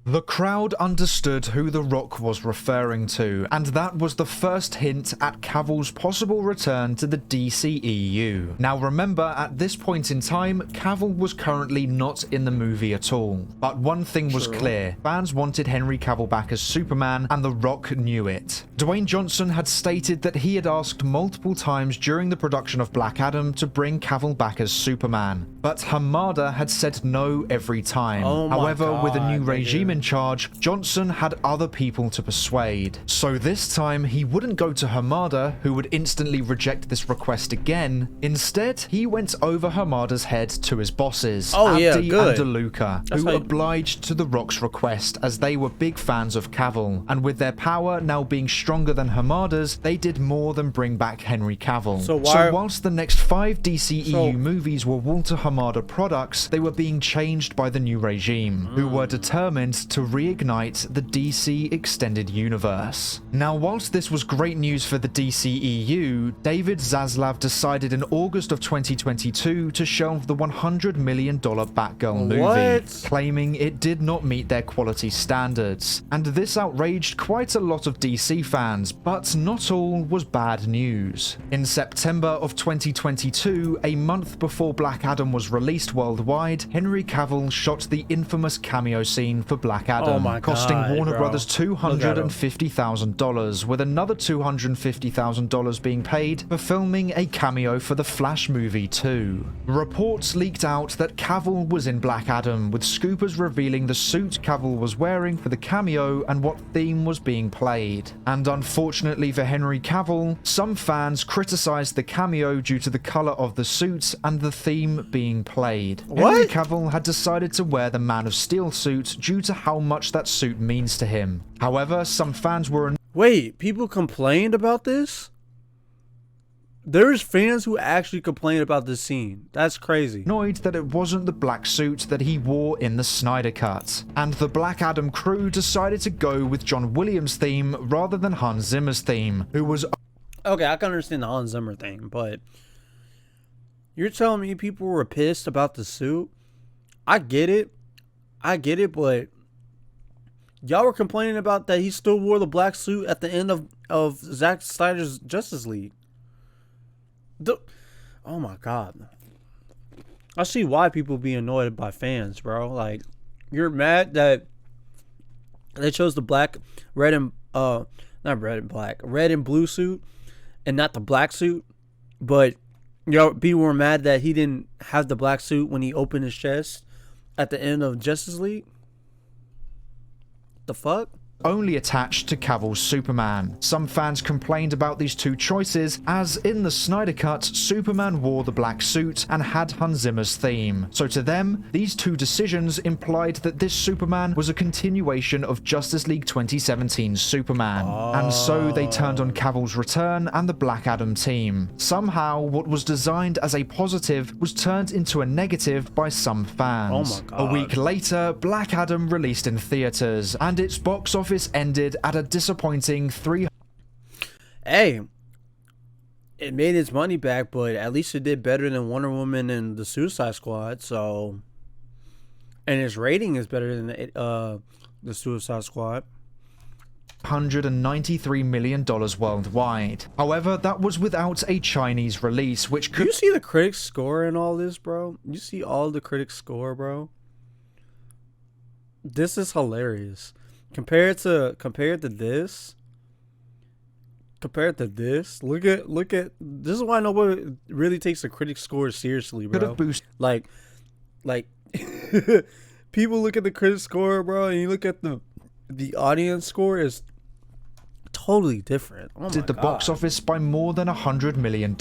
The crowd understood who The Rock was referring to, and that was the first hint at Cavill's possible return to the DCEU. Now remember, at this point in time, Cavill was currently not in the movie at all. But one thing was clear, fans wanted Henry Cavill back as Superman, and The Rock knew it. Dwayne Johnson had stated that he had asked multiple times during the production of Black Adam to bring Cavill back as Superman, but Hamada had said no every time. However, with a new regime in charge, Johnson had other people to persuade. So this time, he wouldn't go to Hamada, who would instantly reject this request again. Instead, he went over Hamada's head to his bosses, Abdi and DeLuca, who obliged to The Rock's request as they were big fans of Cavill, and with their power now being stronger than Hamada's, they did more than bring back Henry Cavill. So whilst the next 5 DCEU movies were Walter Hamada products, they were being changed by the new regime, who were determined to reignite the DC Extended Universe. Now, whilst this was great news for the DCEU, David Zaslav decided in August of 2022 to shelve the $100 million Batgirl movie, claiming it did not meet their quality standards. And this outraged quite a lot of DC fans, but not all was bad news. In September of 2022, a month before Black Adam was released worldwide, Henry Cavill shot the infamous cameo scene for Black Black Adam, Oh my costing God, Warner bro. Brothers $250,000, with another $250,000 being paid for filming a cameo for the Flash movie too. Reports leaked out that Cavill was in Black Adam, with scoopers revealing the suit Cavill was wearing for the cameo and what theme was being played. And unfortunately for Henry Cavill, some fans criticized the cameo due to the color of the suit and the theme being played. What? Henry Cavill had decided to wear the Man of Steel suit due to how much that suit means to him. However, some fans were Wait, people complained about this? There's fans who actually complained about this scene. That's crazy. annoyed that it wasn't the black suit that he wore in the Snyder Cut, and the Black Adam crew decided to go with John Williams' theme rather than Hans Zimmer's theme, who was Okay, I can understand the Hans Zimmer thing, but you're telling me people were pissed about the suit? I get it, but y'all were complaining about that he still wore the black suit at the end of Zack Snyder's Justice League. Oh my God. I see why people be annoyed by fans, bro. Like, you're mad that they chose the red and blue suit and not the black suit, but people were mad that he didn't have the black suit when he opened his chest at the end of Justice League. The fuck? only attached to Cavill's Superman. Some fans complained about these two choices, as in the Snyder Cut, Superman wore the black suit and had Hans Zimmer's theme. So to them, these two decisions implied that this Superman was a continuation of Justice League 2017's Superman. And so they turned on Cavill's return and the Black Adam team. Somehow, what was designed as a positive was turned into a negative by some fans. Oh my God. A week later, Black Adam released in theaters, and its box office ended at a disappointing Hey, it made its money back, but at least it did better than Wonder Woman and the Suicide Squad. So, and its rating is better than the Suicide Squad. $193 million worldwide. However, that was without a Chinese release, which Do could you see the critics score in all this, bro? You see all the critics score, bro? This is hilarious. Compared to this, look at this is why nobody really takes the critics score seriously, bro. could have boosted Like people look at the critic score, bro, and you look at the audience score is totally different. Oh my the God. box office by more than $100 million.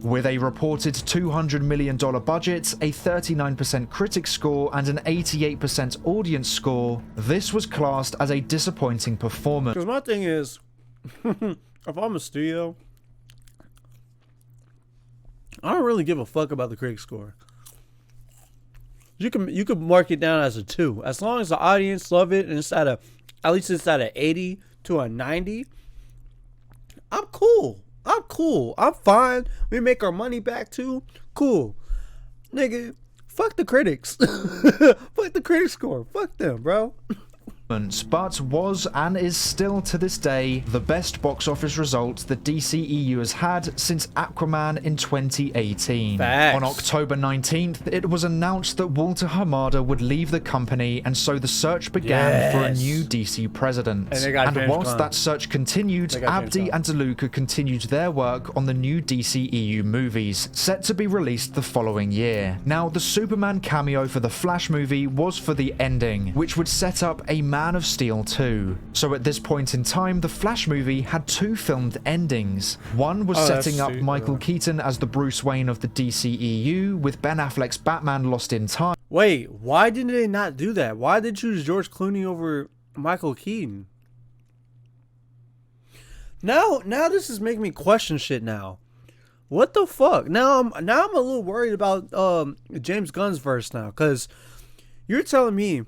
With a reported $200 million budget, a 39% critic score, and an 88% audience score, this was classed as a disappointing performance. Because my thing is, if I'm a studio, I don't really give a fuck about the critic score. You can mark it down as a 2, as long as the audience love it and it's at least it's at a 80 to a 90. I'm cool. I'm fine. We make our money back too. Cool, nigga. Fuck the critics. Fuck the critic score. Fuck them, bro. But was and is still to this day the best box office result the DCEU has had since Aquaman in 2018. Facts. On October 19th, it was announced that Walter Hamada would leave the company, and so the search began for a new DC president. And they got James whilst Gunn. that search continued, They got James Abdi Gunn. and DeLuca continued their work on the new DCEU movies, set to be released the following year. Now, the Superman cameo for the Flash movie was for the ending, which would set up a Man of Steel 2. So at this point in time, the Flash movie had 2 filmed endings. One was setting up Michael Keaton as the Bruce Wayne of the DCEU, with Ben Affleck's Batman Lost in Time. Wait, why didn't they not do that? Why did they choose George Clooney over Michael Keaton? Now this is making me question shit now. What the fuck? Now I'm a little worried about James Gunn's verse now, cuz you're telling me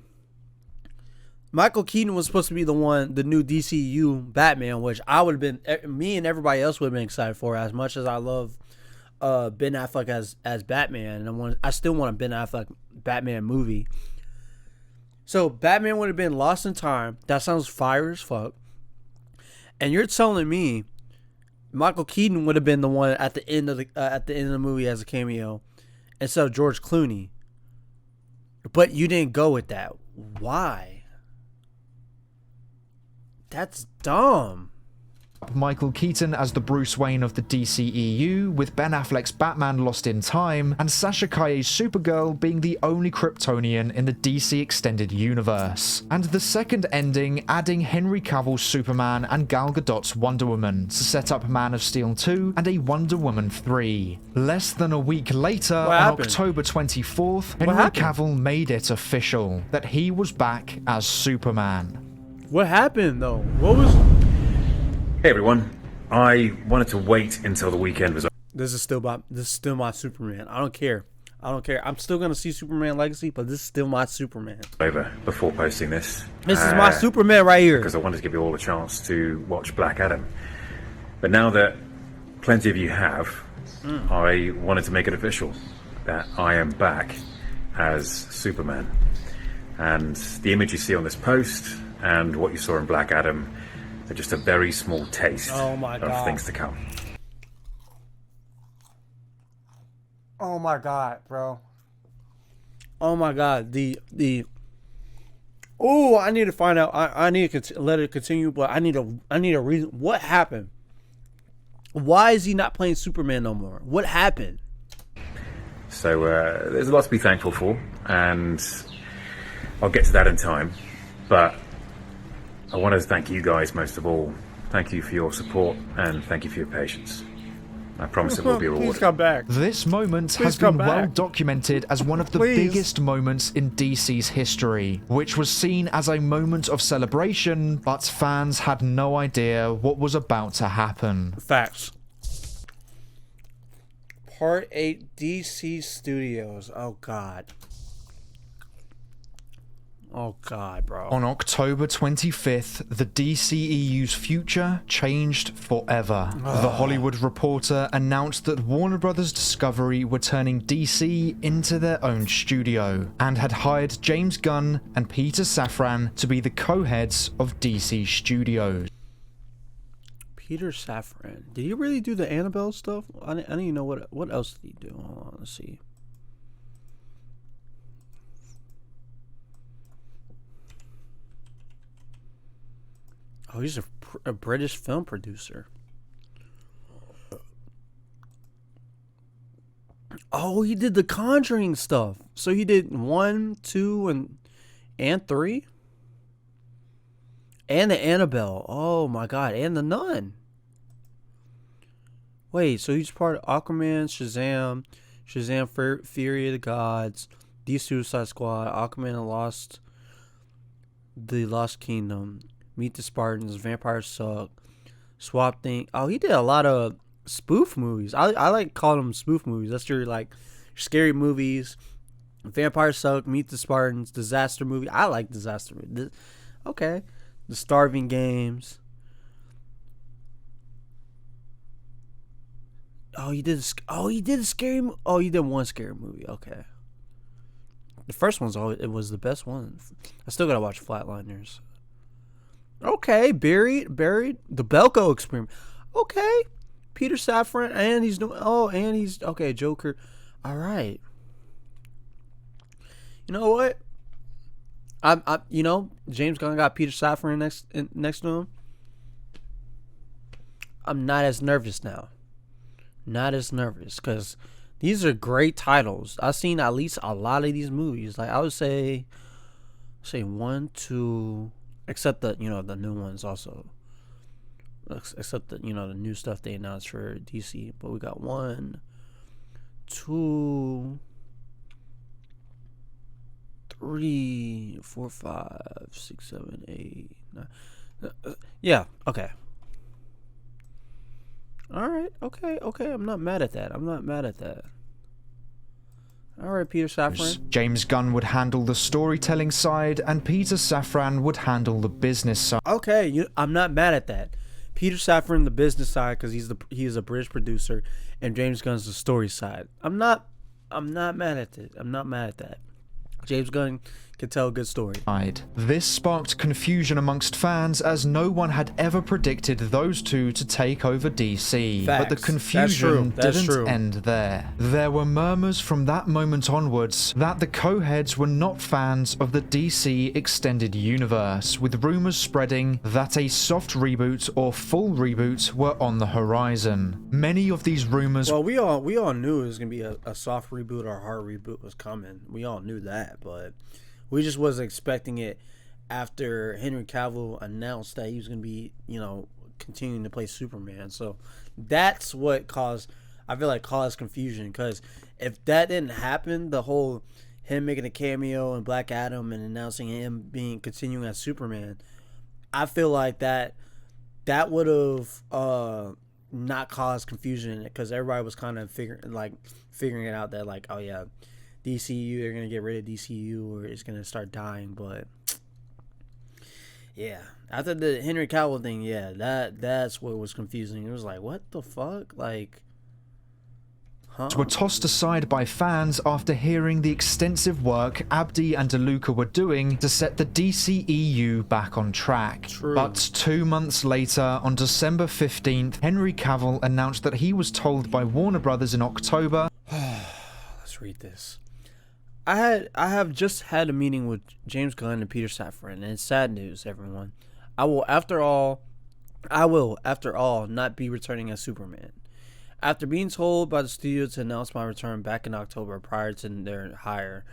Michael Keaton was supposed to be the new DCU Batman, which I would have been, me and everybody else would have been excited for, as much as I love Ben Affleck as Batman, and I still want a Ben Affleck Batman movie. So Batman would have been Lost in Time. That sounds fire as fuck. And you're telling me Michael Keaton would have been the one at the end of the movie as a cameo instead of George Clooney. But you didn't go with that. Why? That's dumb. Michael Keaton as the Bruce Wayne of the DCEU, with Ben Affleck's Batman Lost in Time, and Sasha Calle's Supergirl being the only Kryptonian in the DC Extended Universe. And the second ending adding Henry Cavill's Superman and Gal Gadot's Wonder Woman to set up Man of Steel 2 and a Wonder Woman 3. Less than a week later, on October 24th, Henry Cavill made it official that he was back as Superman. What happened though? What was... Hey everyone, I wanted to wait until the weekend was This is still my Superman. I don't care. I'm still gonna see Superman Legacy, but this is still my Superman. over before posting this. This is my Superman right here. Because I wanted to give you all a chance to watch Black Adam. But now that plenty of you have, I wanted to make it official that I am back as Superman. And the image you see on this post and what you saw in Black Adam are just a very small taste of things to come. Oh my god, bro. Oh my god. Oh, I need to find out. I need to let it continue, but I need a reason. What happened? Why is he not playing Superman no more? What happened? So there's a lot to be thankful for, and I'll get to that in time. But I want to thank you guys most of all. Thank you for your support and thank you for your patience. I promise it will be rewarded. Please come back. This moment has been well documented as one of the biggest moments in DC's history, which was seen as a moment of celebration, but fans had no idea what was about to happen. Facts. Part 8 DC Studios. Oh god. Oh god, bro. On October 25th, the DCEU's future changed forever. The Hollywood Reporter announced that Warner Brothers Discovery were turning DC into their own studio, and had hired James Gunn and Peter Safran to be the co-heads of DC Studios. Peter Safran. Did he really do the Annabelle stuff? I don't even know what else did he do. Hold on, let's see. Oh, he's a British film producer. Oh, he did the Conjuring stuff. So he did 1, 2, and 3? And the Annabelle. Oh my god. And the Nun. Wait, so he's part of Aquaman, Shazam, Fury of the Gods, The Suicide Squad, Aquaman and the Lost Kingdom, Meet the Spartans, Vampire Suck, Swamp Thing. Oh, he did a lot of spoof movies. I like calling them spoof movies. That's your scary movies. Vampire Suck, Meet the Spartans, disaster movie. I like disaster movies. Okay. The Starving Games. Oh, he did a scary. Oh, he did one scary movie. Okay. The first one's it was the best one. I still gotta watch Flatliners. Okay, buried. The Belko Experiment. Okay, Peter Safran, and he's doing. Oh, and he's okay. Joker. All right. You know what? James Gunn got Peter Safran next to him. I'm not as nervous now. Not as nervous because these are great titles. I've seen at least a lot of these movies. Like I would say 1, 2, except the the new ones also. Except the the new stuff they announced for DC. But we got 1, 2, 3, 4, 5, 6, 7, 8, 9. Yeah. Okay. All right. Okay. I'm not mad at that. All right, Peter Safran. James Gunn would handle the storytelling side, and Peter Safran would handle the business side. Okay, I'm not mad at that. Peter Safran, the business side, because he is a British producer, and James Gunn's the story side. I'm not mad at it. I'm not mad at that. James Gunn could tell a good story. This sparked confusion amongst fans as no one had ever predicted those two to take over DC. Facts. But the confusion That's didn't true. end there. There were murmurs from that moment onwards that the co-heads were not fans of the DC extended universe, with rumors spreading that a soft reboot or full reboot were on the horizon. Many of these rumors Well, we all knew it was gonna be a soft reboot or a hard reboot was coming. We all knew that, but we just wasn't expecting it after Henry Cavill announced that he was gonna be, continuing to play Superman. So that's what caused confusion. Because if that didn't happen, the whole him making a cameo in Black Adam and announcing him continuing as Superman, I feel like that would have not caused confusion, because everybody was kind of figuring it out that like, oh yeah, DCEU, they're gonna get rid of DCEU or it's gonna start dying. But yeah, after the Henry Cavill thing, yeah, that's what was confusing. It was like, what the fuck, like. were tossed aside by fans after hearing the extensive work Abdi and DeLuca were doing to set the DCEU back on track. True. But 2 months later, on December 15th, Henry Cavill announced that he was told by Warner Brothers in October. Let's read this. I have just had a meeting with James Gunn and Peter Safran, and it's sad news, everyone. I will, after all, not be returning as Superman. After being told by the studio to announce my return back in October prior to their hire,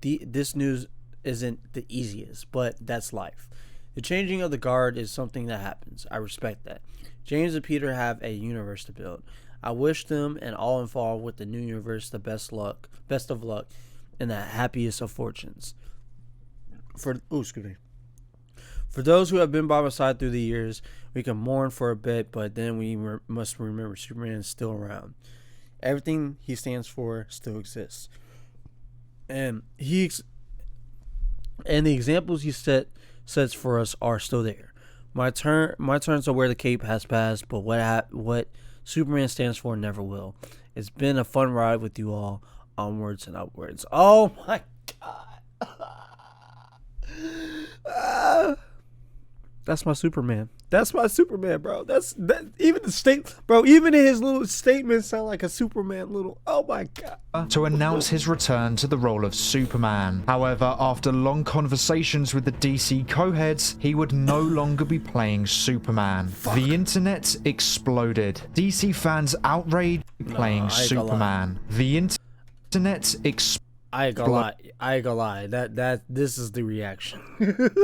this news isn't the easiest, but that's life. The changing of the guard is something that happens. I respect that. James and Peter have a universe to build. I wish them and all involved with the new universe the best of luck, and the happiest of fortunes. For those who have been by my side through the years, we can mourn for a bit, but then we must remember Superman is still around. Everything he stands for still exists, and the examples he sets for us are still there. My turn to wear the cape has passed, but what Superman stands for never will. It's been a fun ride with you all. Onwards and upwards. Oh my god. That's my Superman. That's my Superman, bro. Even in his little statements sound like a Superman little. Oh my god. To announce his return to the role of Superman. However, after long conversations with the DC co-heads, he would no longer be playing Superman. Fuck. The internet exploded. DC fans outraged playing Superman. The internet exploded. I ain't gonna lie. This is the reaction.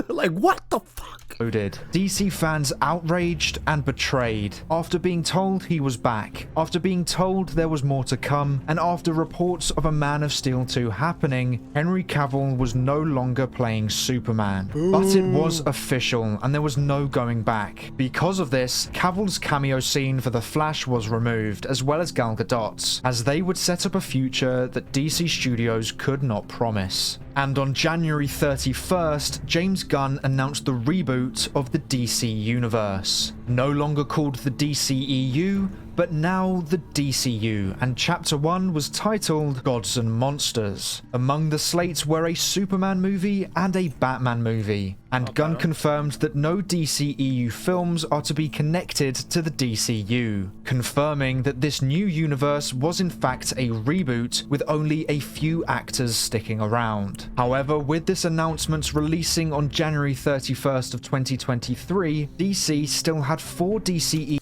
Like, what the fuck? DC fans outraged and betrayed after being told he was back, after being told there was more to come, and after reports of a Man of Steel 2 happening. Henry Cavill was no longer playing Superman. But it was official, and there was no going back. Because of this, Cavill's cameo scene for The Flash was removed, as well as Gal Gadot's, as they would set up a future that DC Studios could not promise. And on January 31st, James Gunn announced the reboot of the DC Universe. No longer called the DCEU, but now the DCU, and Chapter 1 was titled Gods and Monsters. Among the slates were a Superman movie and a Batman movie, and Gunn confirmed that no DCEU films are to be connected to the DCU, confirming that this new universe was in fact a reboot with only a few actors sticking around. However, with this announcement releasing on January 31st of 2023, DC still had 4 DCEU.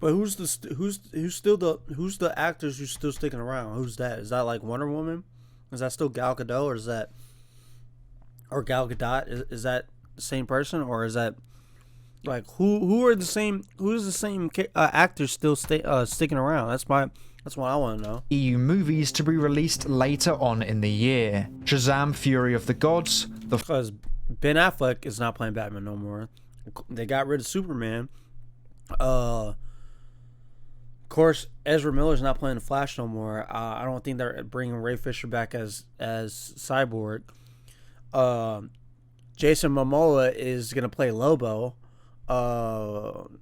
But who's the actors who's still sticking around? Who's that? Is that like Wonder Woman? Is that still Gal Gadot, or Gal Gadot? Is that the same person, or is that like who's the same actors still sticking around? That's what I want to know. EU movies to be released later on in the year. Shazam! Fury of the Gods. Because Ben Affleck is not playing Batman no more. They got rid of Superman. Of course, Ezra Miller's not playing the Flash no more. I don't think they're bringing Ray Fisher back as Cyborg. Jason Momoa is gonna play Lobo. Am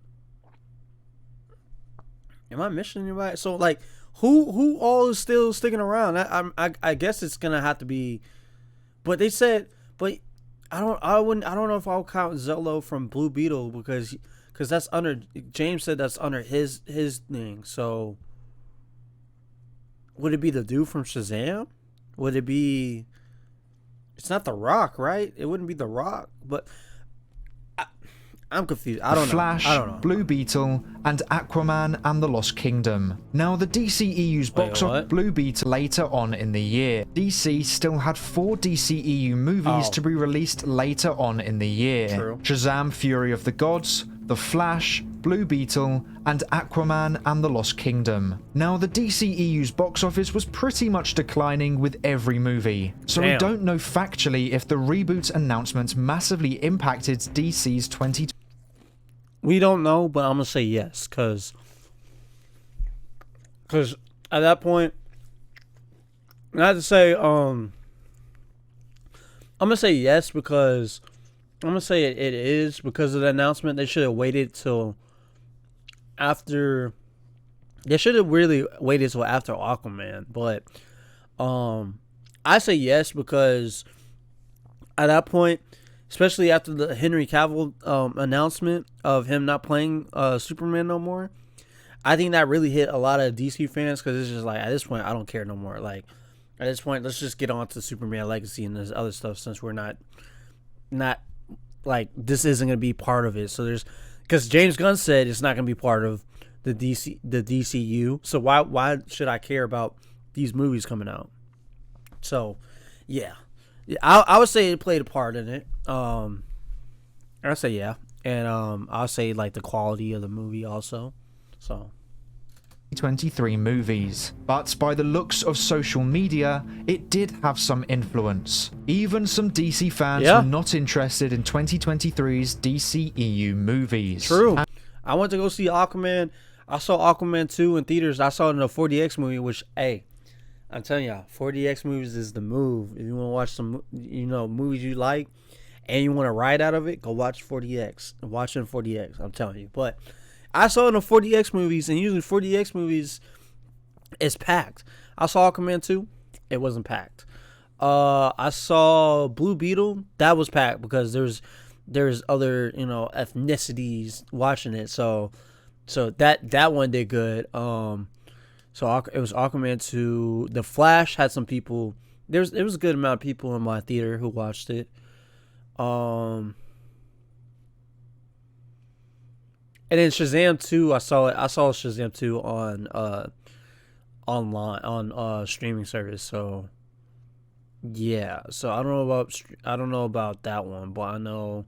I missing anybody? So like, who all is still sticking around? I guess it's gonna have to be. But But I don't know if I'll count Zolo from Blue Beetle because that's under, James said that's under his thing. So would it be the dude from Shazam? Would it be? It's not The Rock, right? It wouldn't be The Rock, but I'm confused. I don't know. Flash, I don't know. Blue Beetle, and Aquaman and the Lost Kingdom. Now, the DCEU's box office Blue Beetle later on in the year. DC still had 4 DCEU movies to be released later on in the year. True. Shazam! Fury of the Gods, The Flash, Blue Beetle, and Aquaman and the Lost Kingdom. Now, the DCEU's box office was pretty much declining with every movie, so we don't know factually if the reboot announcement massively impacted DC's 2020. We don't know, but I'm gonna say yes, cause at that point, I have to say, I'm gonna say yes because I'm gonna say it is because of the announcement. They should have waited till after. They should have really waited till after Aquaman, but I say yes because at that point, especially after the Henry Cavill announcement of him not playing Superman no more, I think that really hit a lot of DC fans because it's just like, at this point, I don't care no more. Like, at this point, let's just get on to Superman Legacy and this other stuff since we're not like, this isn't going to be part of it. So there's, because James Gunn said it's not going to be part of the DCU. So why should I care about these movies coming out? So, yeah. I would say it played a part in it. I'd say yeah, and I'll say like the quality of the movie also. So 2023 movies, but by the looks of social media, it did have some influence. Even some DC fans were not interested in 2023's DCEU movies. True. I went to go see Aquaman. I saw Aquaman 2 in theaters. I saw it in a 4DX movie, which, hey, I'm telling y'all, 4DX movies is the move. If you want to watch some, movies you like, and you want to ride out of it, go watch 4DX. Watch it in 4DX. I'm telling you. But I saw it in the 4DX movies, and usually 4DX movies is packed. I saw Aquaman 2. It wasn't packed. I saw Blue Beetle. That was packed because there's other ethnicities watching it. So that one did good. So it was Aquaman 2. The Flash had some people. It was a good amount of people in my theater who watched it. And then Shazam 2, I saw Shazam 2 on online on streaming service. So yeah. So I don't know about that one, but I know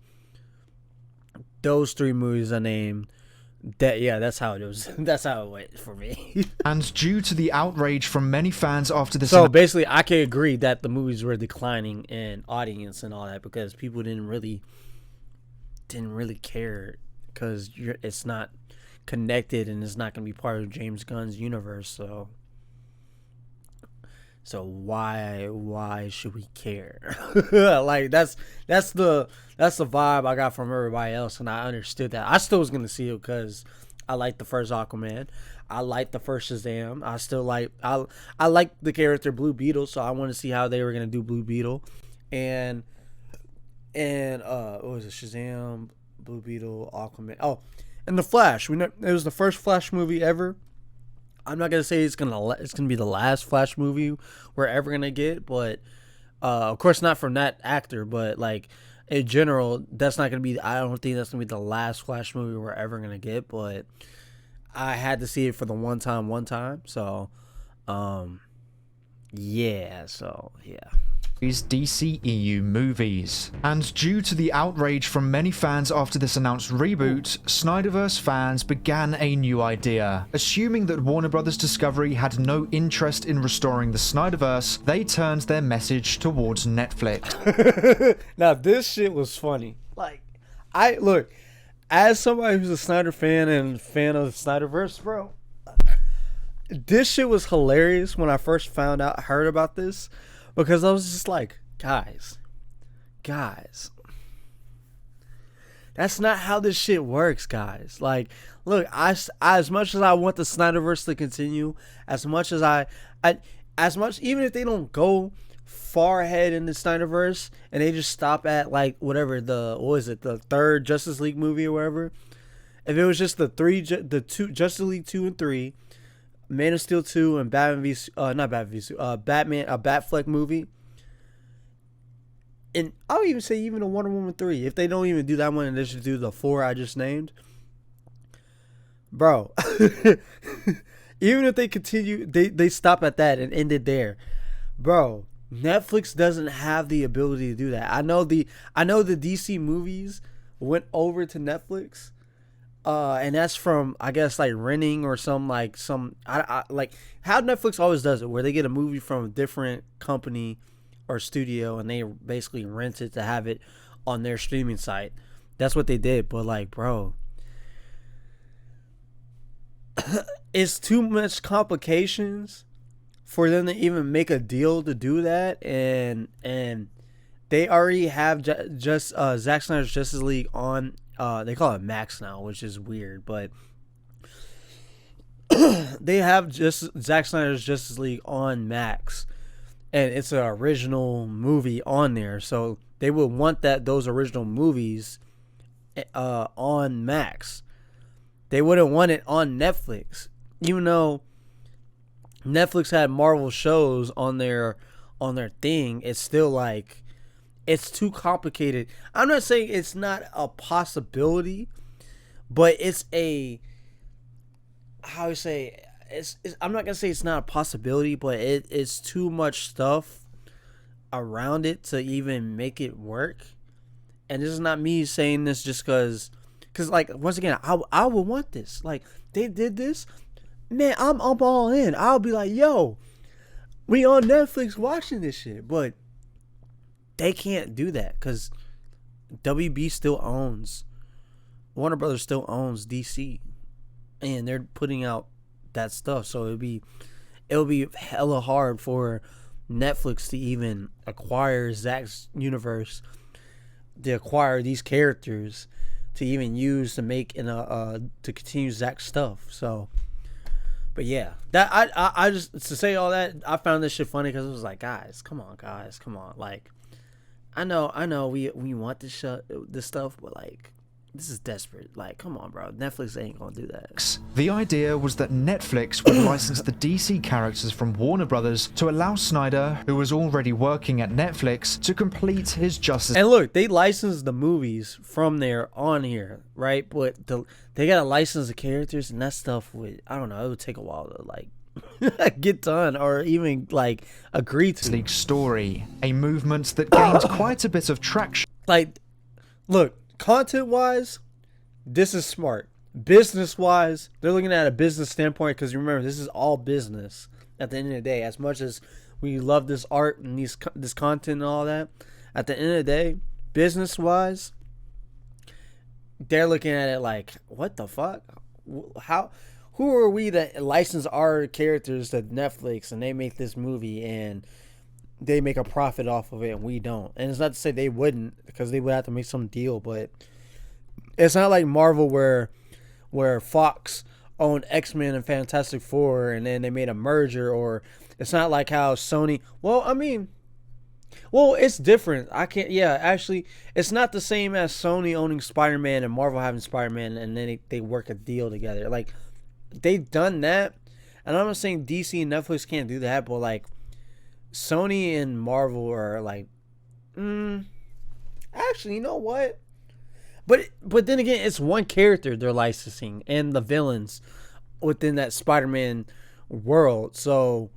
those 3 movies I named. That's how it was. That's how it went for me. And due to the outrage from many fans after this, so basically, I can agree that the movies were declining in audience and all that because people didn't really care because it's not connected and it's not going to be part of James Gunn's universe. So why should we care? Like that's the vibe I got from everybody else, and I understood that. I still was gonna see it because I liked the first Aquaman, I liked the first Shazam. I still like I like the character Blue Beetle, so I want to see how they were gonna do Blue Beetle, and what was it? Shazam, Blue Beetle, Aquaman. Oh, and the Flash. It was the first Flash movie ever. I'm not gonna say it's gonna be the last Flash movie we're ever gonna get, but of course not from that actor. But like in general, that's not gonna be. I don't think that's gonna be the last Flash movie we're ever gonna get. But I had to see it for the one time. So, yeah. So yeah. DCEU movies. And due to the outrage from many fans after this announced reboot, Snyderverse fans began a new idea. Assuming that Warner Bros. Discovery had no interest in restoring the Snyderverse, they turned their message towards Netflix. Now this shit was funny. Like, as somebody who's a Snyder fan and fan of the Snyderverse, bro, this shit was hilarious when I first heard about this. Because I was just like, guys, that's not how this shit works, guys. Like, look, as much as I want the Snyderverse to continue, even if they don't go far ahead in the Snyderverse and they just stop at like whatever the third Justice League movie or whatever. If it was just the two Justice League 2 and 3, Man of Steel 2 and Batman Batfleck movie, and I'll even say even a Wonder Woman 3, if they don't even do that one and they should do the 4 I just named, bro. Even if they continue, they stop at that and end it there, bro. Netflix doesn't have the ability to do that. I know the DC movies went over to Netflix, and that's from, I guess, like renting or I like how Netflix always does it, where they get a movie from a different company or studio and they basically rent it to have it on their streaming site. That's what they did. But like, bro, it's too much complications for them to even make a deal to do that, and they already have Zack Snyder's Justice League on. They call it Max now, which is weird, but they have Zack Snyder's Justice League on Max, and it's an original movie on there, so they would want those original movies on Max. They wouldn't want it on Netflix, even though Netflix had Marvel shows on their thing. It's still like, it's too complicated. I'm not saying it's not a possibility, but it's a, how you say, I'm not gonna say it's not a possibility, but it's too much stuff around it to even make it work. And this is not me saying this just because like, once again, I would want this. Like, they did this, man, I'm all in. I'll be like, yo, we on Netflix watching this shit. But they can't do that because WB still owns, Warner Brothers still owns DC, and they're putting out that stuff. So it'll be hella hard for Netflix to even acquire Zack's universe, to acquire these characters, to even use to make to continue Zack's stuff. So, but yeah, that I just, to say all that, I found this shit funny because it was like, guys, come on, like, I know we want this stuff, but like, this is desperate. Like, come on, bro. Netflix ain't gonna do that. The idea was that Netflix would license the DC characters from Warner Brothers to allow Snyder, who was already working at Netflix, to complete his Justice. And look, they licensed the movies from there on here, right? But they gotta license the characters, and that stuff would, I don't know, it would take a while to like get done or even like agree to. League story, a movement that gained quite a bit of traction. Like, look, content-wise, this is smart. Business-wise, they're looking at a business standpoint, because remember, this is all business at the end of the day. As much as we love this art and this content and all that, at the end of the day, business-wise, they're looking at it like, what the fuck? Who are we that license our characters to Netflix and they make this movie and they make a profit off of it and we don't? And it's not to say they wouldn't, because they would have to make some deal, but it's not like Marvel where Fox owned X-Men and Fantastic Four and then they made a merger, or it's not like how Sony, it's different. Actually, it's not the same as Sony owning Spider-Man and Marvel having Spider-Man and then they work a deal together. Like, they've done that, and I'm not saying DC and Netflix can't do that, but like, Sony and Marvel are like, actually, you know what? But then again, it's one character they're licensing and the villains within that Spider-Man world. So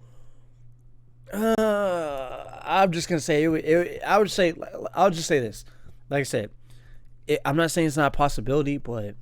I'm just gonna say I'll just say this. Like I said, I'm not saying it's not a possibility, but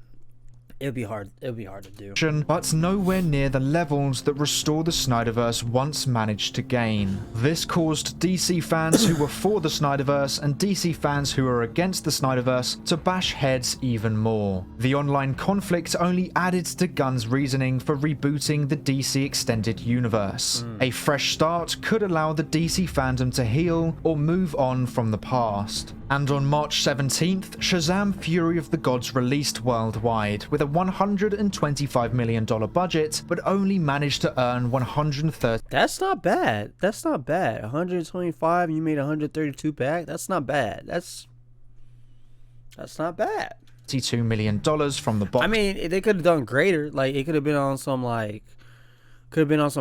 it'll be hard to do. But nowhere near the levels that Restore the Snyderverse once managed to gain. This caused DC fans who were for the Snyderverse and DC fans who were against the Snyderverse to bash heads even more. The online conflict only added to Gunn's reasoning for rebooting the DC Extended Universe. A fresh start could allow the DC fandom to heal or move on from the past. And on March 17th, Shazam! Fury of the Gods released worldwide with a $125 million budget, but only managed to earn 130. That's not bad. That's not bad. 125, you made 132 back. That's not bad. That's not bad. $2 million from the box. I mean, they could have done greater. Like, it could have been on some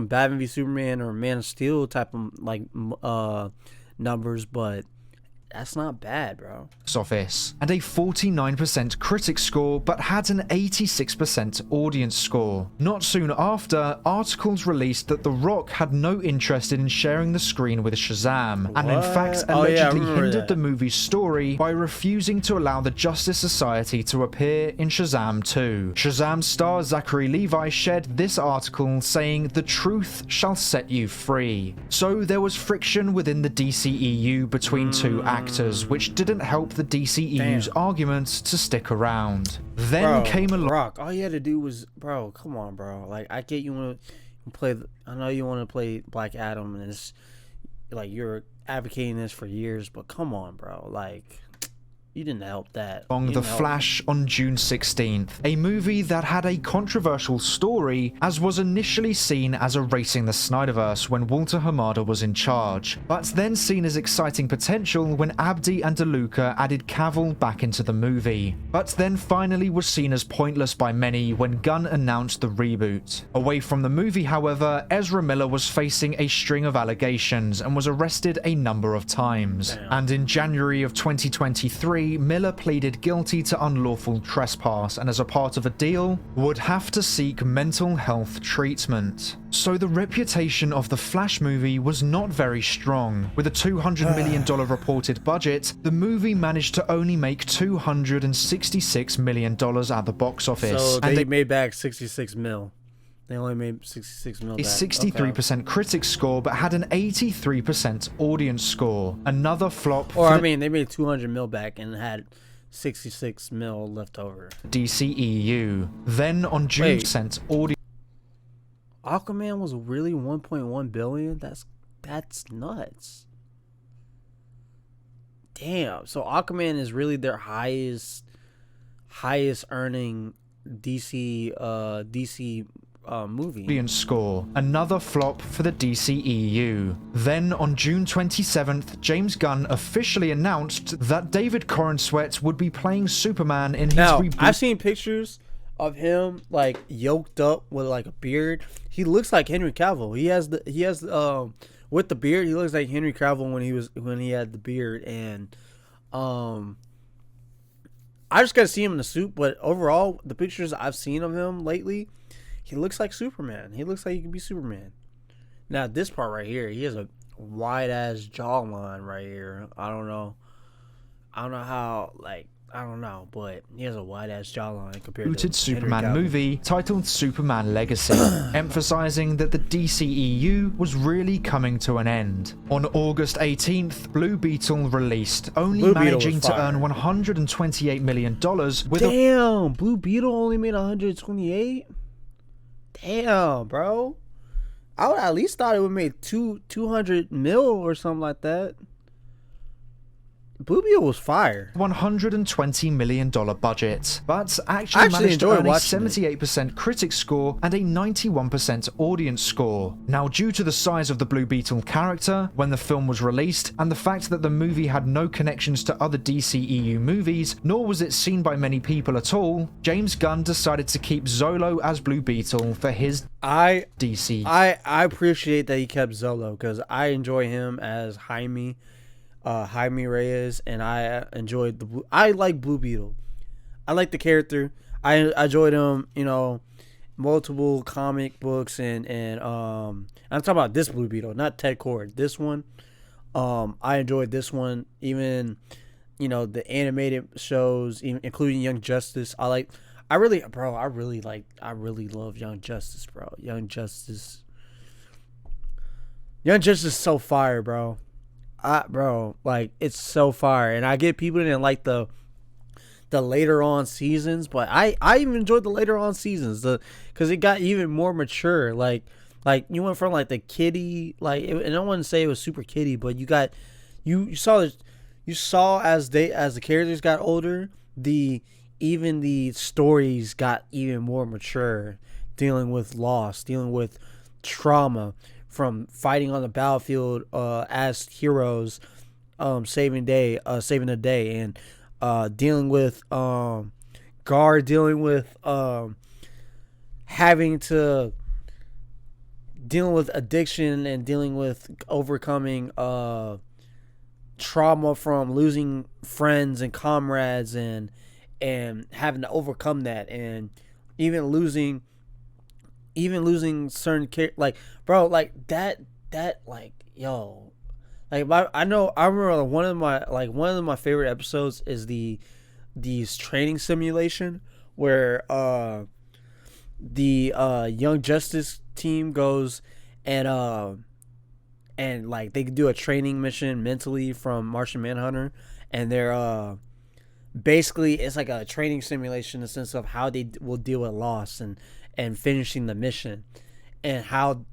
Batman v Superman or Man of Steel type of numbers, but that's not bad, bro. Office and a 49% critic score, but had an 86% audience score. Not soon after, articles released that The Rock had no interest in sharing the screen with Shazam, and in fact allegedly hindered the movie's story by refusing to allow the Justice Society to appear in Shazam 2. Shazam star Zachary Levi shared this article saying, "The truth shall set you free." So there was friction within the DCEU between two actors, which didn't help the DCEU's arguments to stick around. Then came along Rock. All you had to do was, bro, come on, bro. Like, I get you want to play. I know you want to play Black Adam, and it's like you're advocating this for years, but come on, bro. Like, you didn't help that. The Flash on June 16th, a movie that had a controversial story as was initially seen as erasing the Snyderverse when Walter Hamada was in charge, but then seen as exciting potential when Abdi and DeLuca added Cavill back into the movie, but then finally was seen as pointless by many when Gunn announced the reboot. Away from the movie, however, Ezra Miller was facing a string of allegations and was arrested a number of times. And in January of 2023, Miller pleaded guilty to unlawful trespass and as a part of a deal would have to seek mental health treatment. So the reputation of the Flash movie was not very strong. With a $200 million reported budget, the movie managed to only make $266 million at the box office. So they made back 66 mil. They only made 66 mil back. A 63% critic score, but had an 83% audience score. Another flop. Or, I mean, they made 200 mil back and had 66 mil left over. DCEU. Then on June, audience. Aquaman was really 1.1 billion? That's nuts. Damn. So Aquaman is really their highest earning DC movie. Audience score. Another flop for the DCEU. Then on June 27th, James Gunn officially announced that David Corenswet would be playing Superman in his reboot. I've seen pictures of him like yoked up with like a beard. He looks like Henry Cavill. He has with the beard, he looks like Henry Cavill when he had the beard. And I just gotta see him in the suit, but overall the pictures I've seen of him lately, he looks like Superman. He looks like he could be Superman. Now this part right here, he has a wide ass jawline right here. I don't know how, like, I don't know, but he has a wide ass jawline compared to Superman movie titled Superman Legacy, emphasizing that the DCEU was really coming to an end. On August 18th, Blue Beetle released, only managing to earn $128 million with Blue Beetle only made 128? Damn, bro. I would at least thought it would make 200 mil or something like that. Blue Beetle was fire. $120 million budget, but actually managed to earn a 78% critic score and a 91% audience score. Now, due to the size of the Blue Beetle character when the film was released, and the fact that the movie had no connections to other DCEU movies, nor was it seen by many people at all, James Gunn decided to keep Zolo as Blue Beetle for his DC. I appreciate that he kept Zolo because I enjoy him as Jaime Reyes, and I enjoyed I like Blue Beetle. I like the character. I enjoyed him, multiple comic books and I'm talking about this Blue Beetle, not Ted Kord. This one, I enjoyed this one. Even, the animated shows, including Young Justice. I really love Young Justice, bro. Young Justice is so fire, bro. It's so fire, and I get people didn't like the later on seasons, but I even enjoyed the later on seasons, because it got even more mature. Like you went from like the kiddie, and I wouldn't say it was super kiddie, but you saw as the characters got older, even the stories got even more mature, dealing with loss, dealing with trauma from fighting on the battlefield as heroes, saving the day, and dealing with Gar, dealing with having to dealing with addiction and dealing with overcoming trauma from losing friends and comrades, and having to overcome that, and even losing certain like, bro, like that like, yo, like, I remember one of my favorite episodes is these training simulation where the Young Justice team goes and like they do a training mission mentally from Martian Manhunter, and they're basically it's like a training simulation in the sense of how they will deal with loss and finishing the mission, and how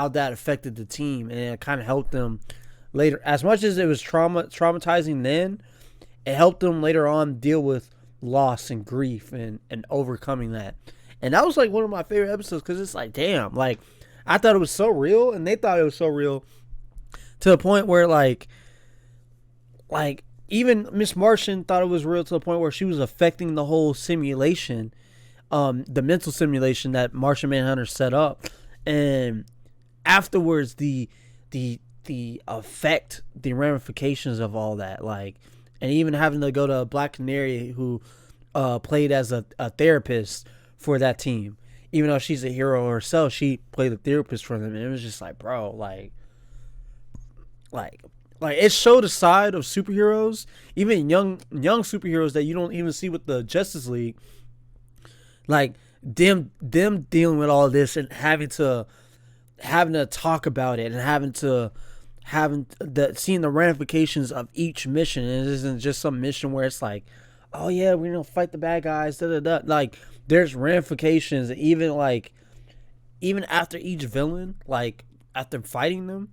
that affected the team, and it kind of helped them later. As much as it was traumatizing then, it helped them later on deal with loss and grief and overcoming that. And that was like one of my favorite episodes, because it's like, damn, like I thought it was so real, and they thought it was so real, to the point where like even Miss Martian thought it was real, to the point where she was affecting the whole simulation, the mental simulation that Martian Manhunter set up. And afterwards, the effect, the ramifications of all that, like, and even having to go to Black Canary, who played as a therapist for that team, even though she's a hero herself, she played a therapist for them. And it was just like, bro, like it showed a side of superheroes, even young superheroes, that you don't even see with the Justice League, like them dealing with all this and having to talk about it, and seeing the ramifications of each mission. And it isn't just some mission where it's like, oh yeah, we're gonna fight the bad guys, like there's ramifications. Even after each villain, like after fighting them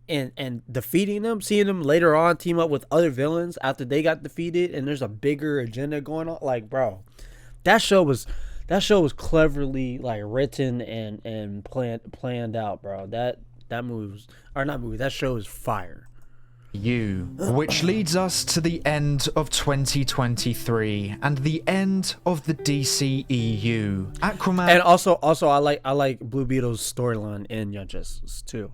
and defeating them, seeing them later on team up with other villains after they got defeated, and there's a bigger agenda going on. Like, bro, that show was cleverly like written and planned out, bro. That movie was, or not movie, that show is fire. Which leads us to the end of 2023 and the end of the DCEU. Aquaman, And also I like Blue Beetle's storyline in Young Justice too.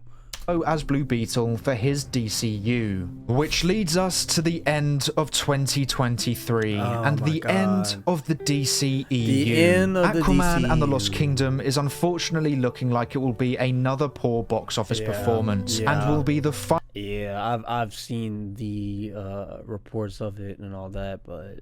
as Blue Beetle for his DCU, which leads us to the end of 2023 and the end of the DCEU. The end of the Aquaman and the DCEU. Lost Kingdom is unfortunately looking like it will be another poor box office performance and will be the Yeah, I've seen the reports of it and all that, but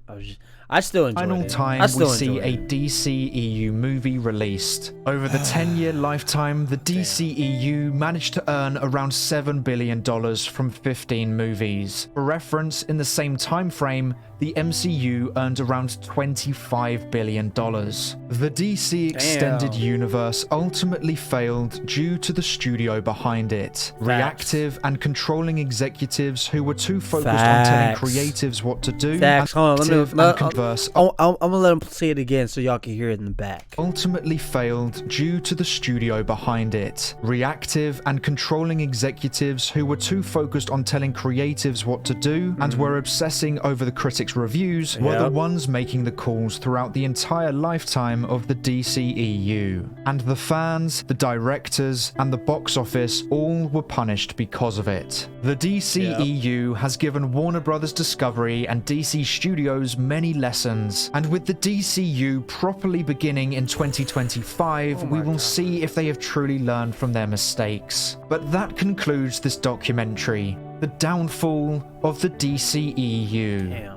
I still enjoyed final it. time I we still see enjoyed a it. DCEU movie released. Over the 10-year lifetime, the DCEU managed to earn around $7 billion from 15 movies. For reference, in the same time frame, the MCU earned around $25 billion. The DC Extended Universe ultimately failed due to the studio behind it. Reactive and controlling executives who were too focused on telling creatives what to do. Hold on, and converse. I'm gonna let him say it again so y'all can hear it in the back. Ultimately failed due to the studio behind it. Reactive and controlling executives who were too focused on telling creatives what to do and were obsessing over the critics' reviews were the ones making the calls throughout the entire lifetime of the DCEU. And the fans, the directors, and the box office all were punished because of it. The DCEU has given Warner Brothers Discovery and DC Studios many lessons, and with the DCU properly beginning in 2025, we will see if they have truly learned from their mistakes. But that concludes this documentary, The Downfall of the DCEU.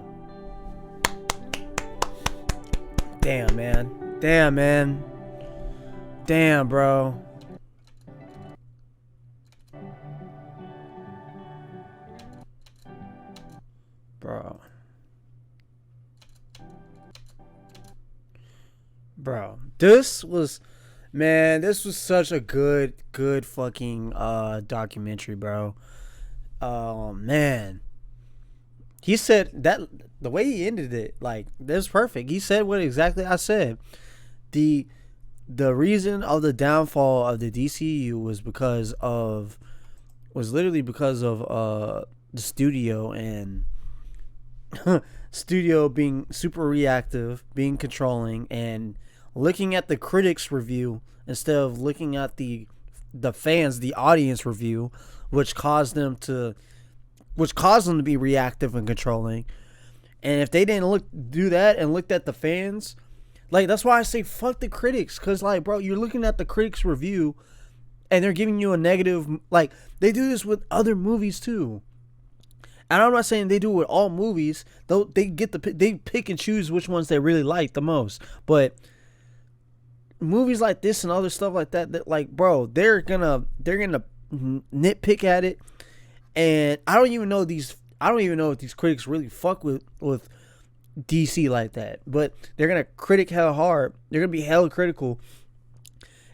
Damn, man. Damn, bro. Bro, this was such a good fucking documentary, bro. Oh man, He said that the way he ended it, like, that's perfect. He said what exactly I said. The reason of the downfall of the DCEU was literally because of the studio and studio being super reactive, being controlling, and looking at the critics review instead of looking at the fans, the audience review, which caused them to be reactive and controlling. And if they didn't do that and looked at the fans, like, that's why I say fuck the critics, because, like, bro, you're looking at the critics review and they're giving you a negative, like, they do this with other movies too. And I'm not saying they do it with all movies, though. They pick and choose which ones they really like the most. But movies like this and other stuff like that, like, bro, they're gonna nitpick at it. And I don't even know if these critics really fuck with DC like that. But they're gonna critic hell hard. They're gonna be hell critical.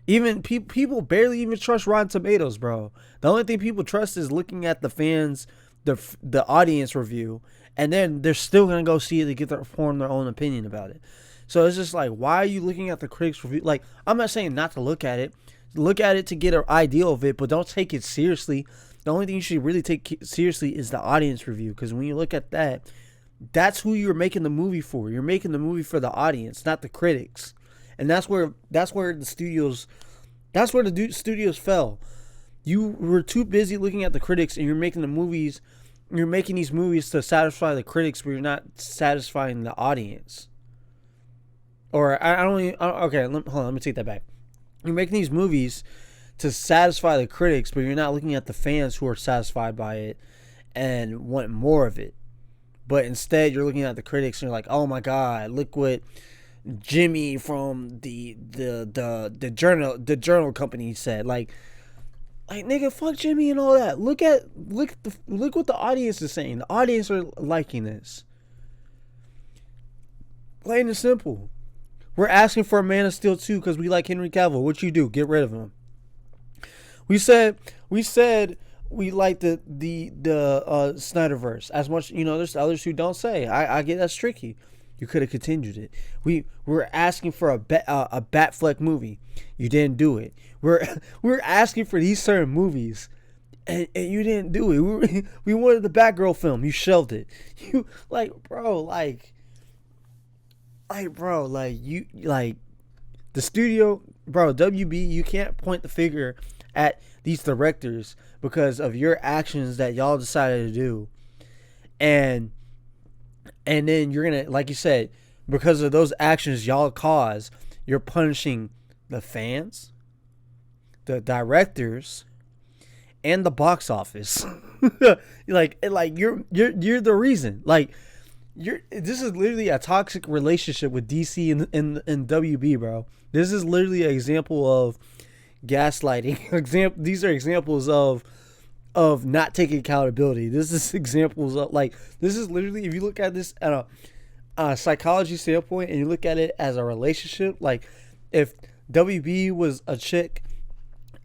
Even people barely even trust Rotten Tomatoes, bro. The only thing people trust is looking at the fans, the audience review, and then they're still gonna go see it to form their own opinion about it. So it's just like, why are you looking at the critics review? Like, I'm not saying not to look at it. Look at it to get an idea of it, but don't take it seriously. The only thing you should really take seriously is the audience review, because when you look at that, that's who you're making the movie for. You're making the movie for the audience, not the critics. And that's where the studios fell. You were too busy looking at the critics, and you're making these movies to satisfy the critics, but you're not satisfying the audience. Or let me take that back. You're making these movies to satisfy the critics, but you're not looking at the fans who are satisfied by it and want more of it. But instead, you're looking at the critics and you're like, oh my God, look what Jimmy from the journal company said. Like, nigga, fuck Jimmy and all that. Look what the audience is saying. The audience are liking this. Plain and simple. We're asking for a Man of Steel 2 because we like Henry Cavill. What you do? Get rid of him. We said we like the Snyderverse as much. There's others who don't say. I get that's tricky. You could have continued it. We were asking for a Batfleck movie. You didn't do it. We're asking for these certain movies, and you didn't do it. We wanted the Batgirl film. You shelved it. You the studio, bro. WB, you can't point the finger at these directors because of your actions that y'all decided to do, and then you're gonna, like you said, because of those actions y'all cause, you're punishing the fans, the directors, and the box office. like you're the reason. Like, this is literally a toxic relationship with DC and WB, bro. This is literally an example of gaslighting. These are examples of not taking accountability. This is examples of, like, this is literally, if you look at this at a psychology standpoint and you look at it as a relationship, like, if WB was a chick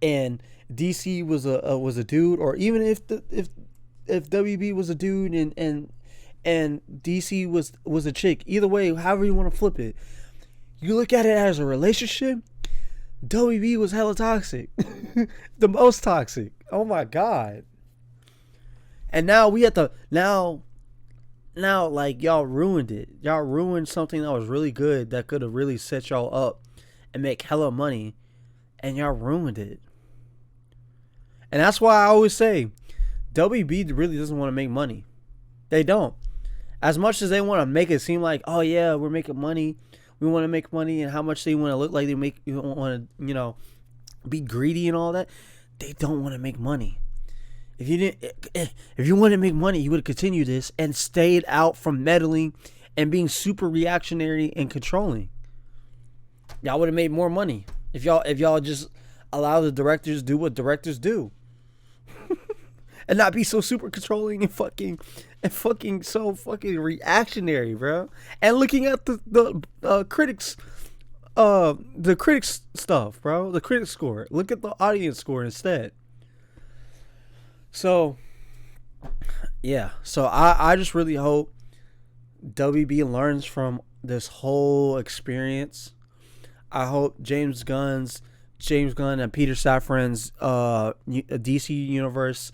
and DC was a dude, or even if WB was a dude and DC was a chick, either way, however you want to flip it, you look at it as a relationship, WB was hella toxic. The most toxic. Oh my God. And now like, y'all ruined it. Y'all ruined something that was really good, that could have really set y'all up and make hella money, and y'all ruined it. And that's why I always say WB really doesn't want to make money. They don't. As much as they want to make it seem like, oh yeah, we're making money, we want to make money, and how much they want to look like they make, you don't want to, be greedy and all that, they don't want to make money. If you want to make money, you would continue this and stayed out from meddling and being super reactionary and controlling. Y'all would have made more money if y'all just allow the directors do what directors do. And not be so super controlling and fucking so fucking reactionary, bro. And looking at the critics stuff, bro. The critics score. Look at the audience score instead. So Yeah, so I just really hope WB learns from this whole experience. I hope James Gunn and Peter Safran's DC universe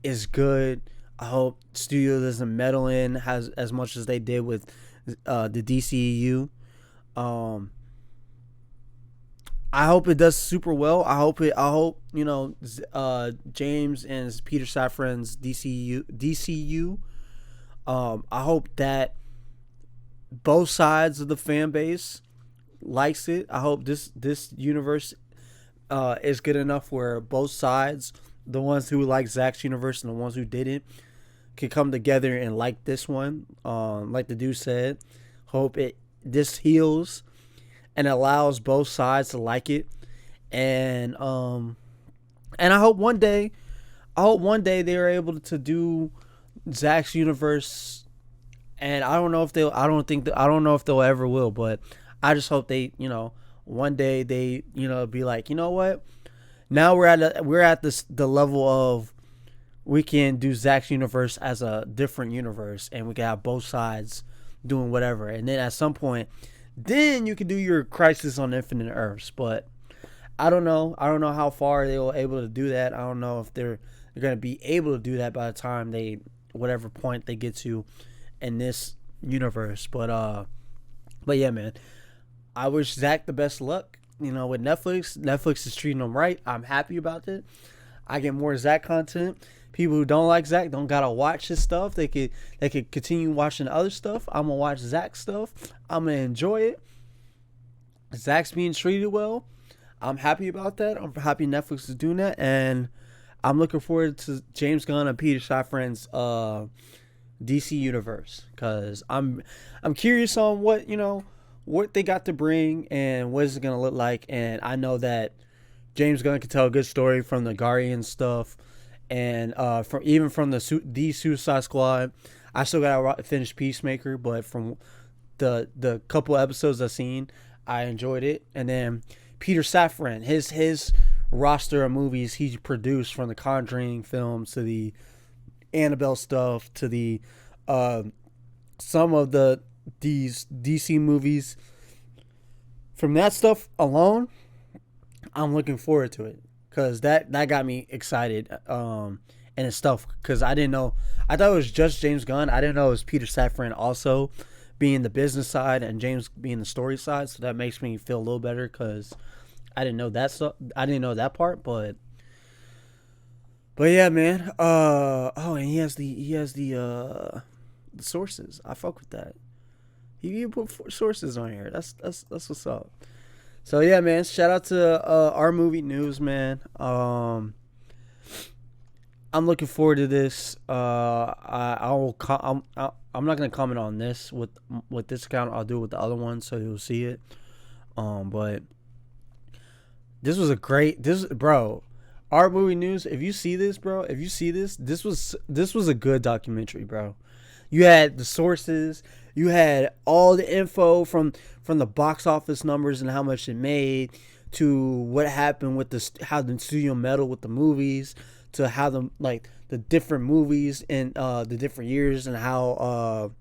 is good. I hope studio doesn't meddle in has as much as they did with the DCEU. Um, I hope it does super well. I hope James and Peter Safran's DCU. I hope that both sides of the fan base likes it. I hope this universe is good enough where both sides, the ones who like Zach's universe and the ones who didn't, can come together and like this one. Like the dude said, hope this heals and allows both sides to like it. And I hope one day they're able to do Zach's universe. And I don't know if they'll ever will, but I just hope they, one day they, be like, you know what? Now we're at the level of we can do Zach's universe as a different universe, and we can have both sides doing whatever. And then at some point, then you can do your Crisis on Infinite Earths. But I don't know. I don't know how far they were able to do that. I don't know if they're going to be able to do that by the time whatever point they get to in this universe. But yeah, man, I wish Zach the best luck. With Netflix is treating him right. I'm happy about it. I get more Zach content. People who don't like Zach don't gotta watch his stuff. They could continue watching other stuff. I'm gonna watch Zach's stuff. I'm gonna enjoy it. Zach's being treated well. I'm happy about that. I'm happy Netflix is doing that, and I'm looking forward to James Gunn and Peter Safran's DC universe, because I'm curious on what they got to bring and what is it gonna look like. And I know that James Gunn can tell a good story from the Guardian stuff, and from the Suicide Squad. I still gotta finish Peacemaker, but from the couple episodes I've seen, I enjoyed it. And then Peter Safran, his roster of movies he produced, from the Conjuring films to the Annabelle stuff to the some of these DC movies. From that stuff alone, I'm looking forward to it, because that got me excited and it's stuff, because I didn't know. I thought it was just James Gunn. I didn't know it was Peter Safran also being the business side and James being the story side. So that makes me feel a little better, because I didn't know that stuff. I didn't know that part, but yeah, man. And he has the sources. I fuck with that. He put sources on here. That's what's up. So yeah, man. Shout out to our movie news, man. I'm looking forward to this. I'm not gonna comment on this with this account. I'll do it with the other one, so you'll see it. But this was bro. Our movie news. If you see this, bro. This was a good documentary, bro. You had the sources. You had all the info from the box office numbers and how much it made, to what happened with how the studio meddled with the movies, to how the different movies in the different years, and how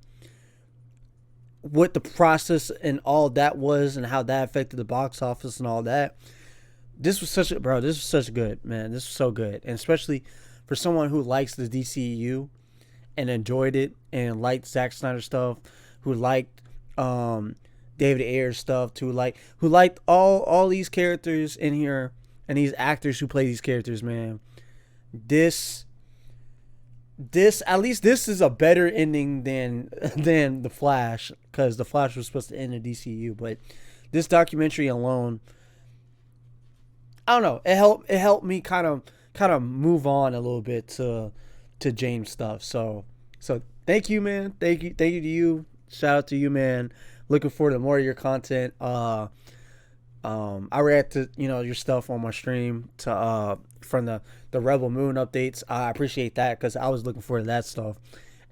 what the process and all that was, and how that affected the box office and all that. This was such good, man. This was so good, and especially for someone who likes the DCEU and enjoyed it, and liked Zack Snyder stuff, who liked David Ayer's stuff, who liked all these characters in here and these actors who play these characters, man. This at least this is a better ending than The Flash, because The Flash was supposed to end in DCU, but this documentary alone, I don't know, it helped me kind of move on a little bit to James stuff. So thank you, man. Thank you to you. Shout out to you, man. Looking forward to more of your content. I react to your stuff on my stream from the Rebel Moon updates. I appreciate that, because I was looking forward to that stuff,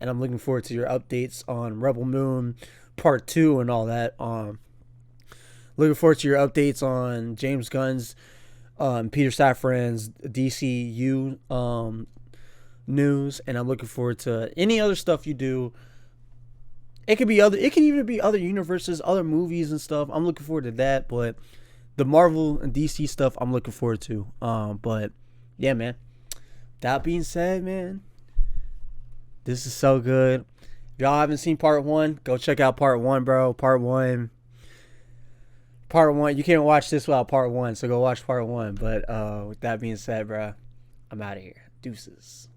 and I'm looking forward to your updates on Rebel Moon Part 2 and all that. Looking forward to your updates on James Gunn's Peter Safran's DCU news, and I'm looking forward to any other stuff you do. It could even be other universes, other movies and stuff. I'm looking forward to that, but the Marvel and DC stuff I'm looking forward to. But yeah, man. That being said, man, this is so good. If y'all haven't seen part 1, go check out part 1, bro. Part 1. You can't watch this without part 1, so go watch part 1. But with that being said, bro, I'm out of here. Deuces.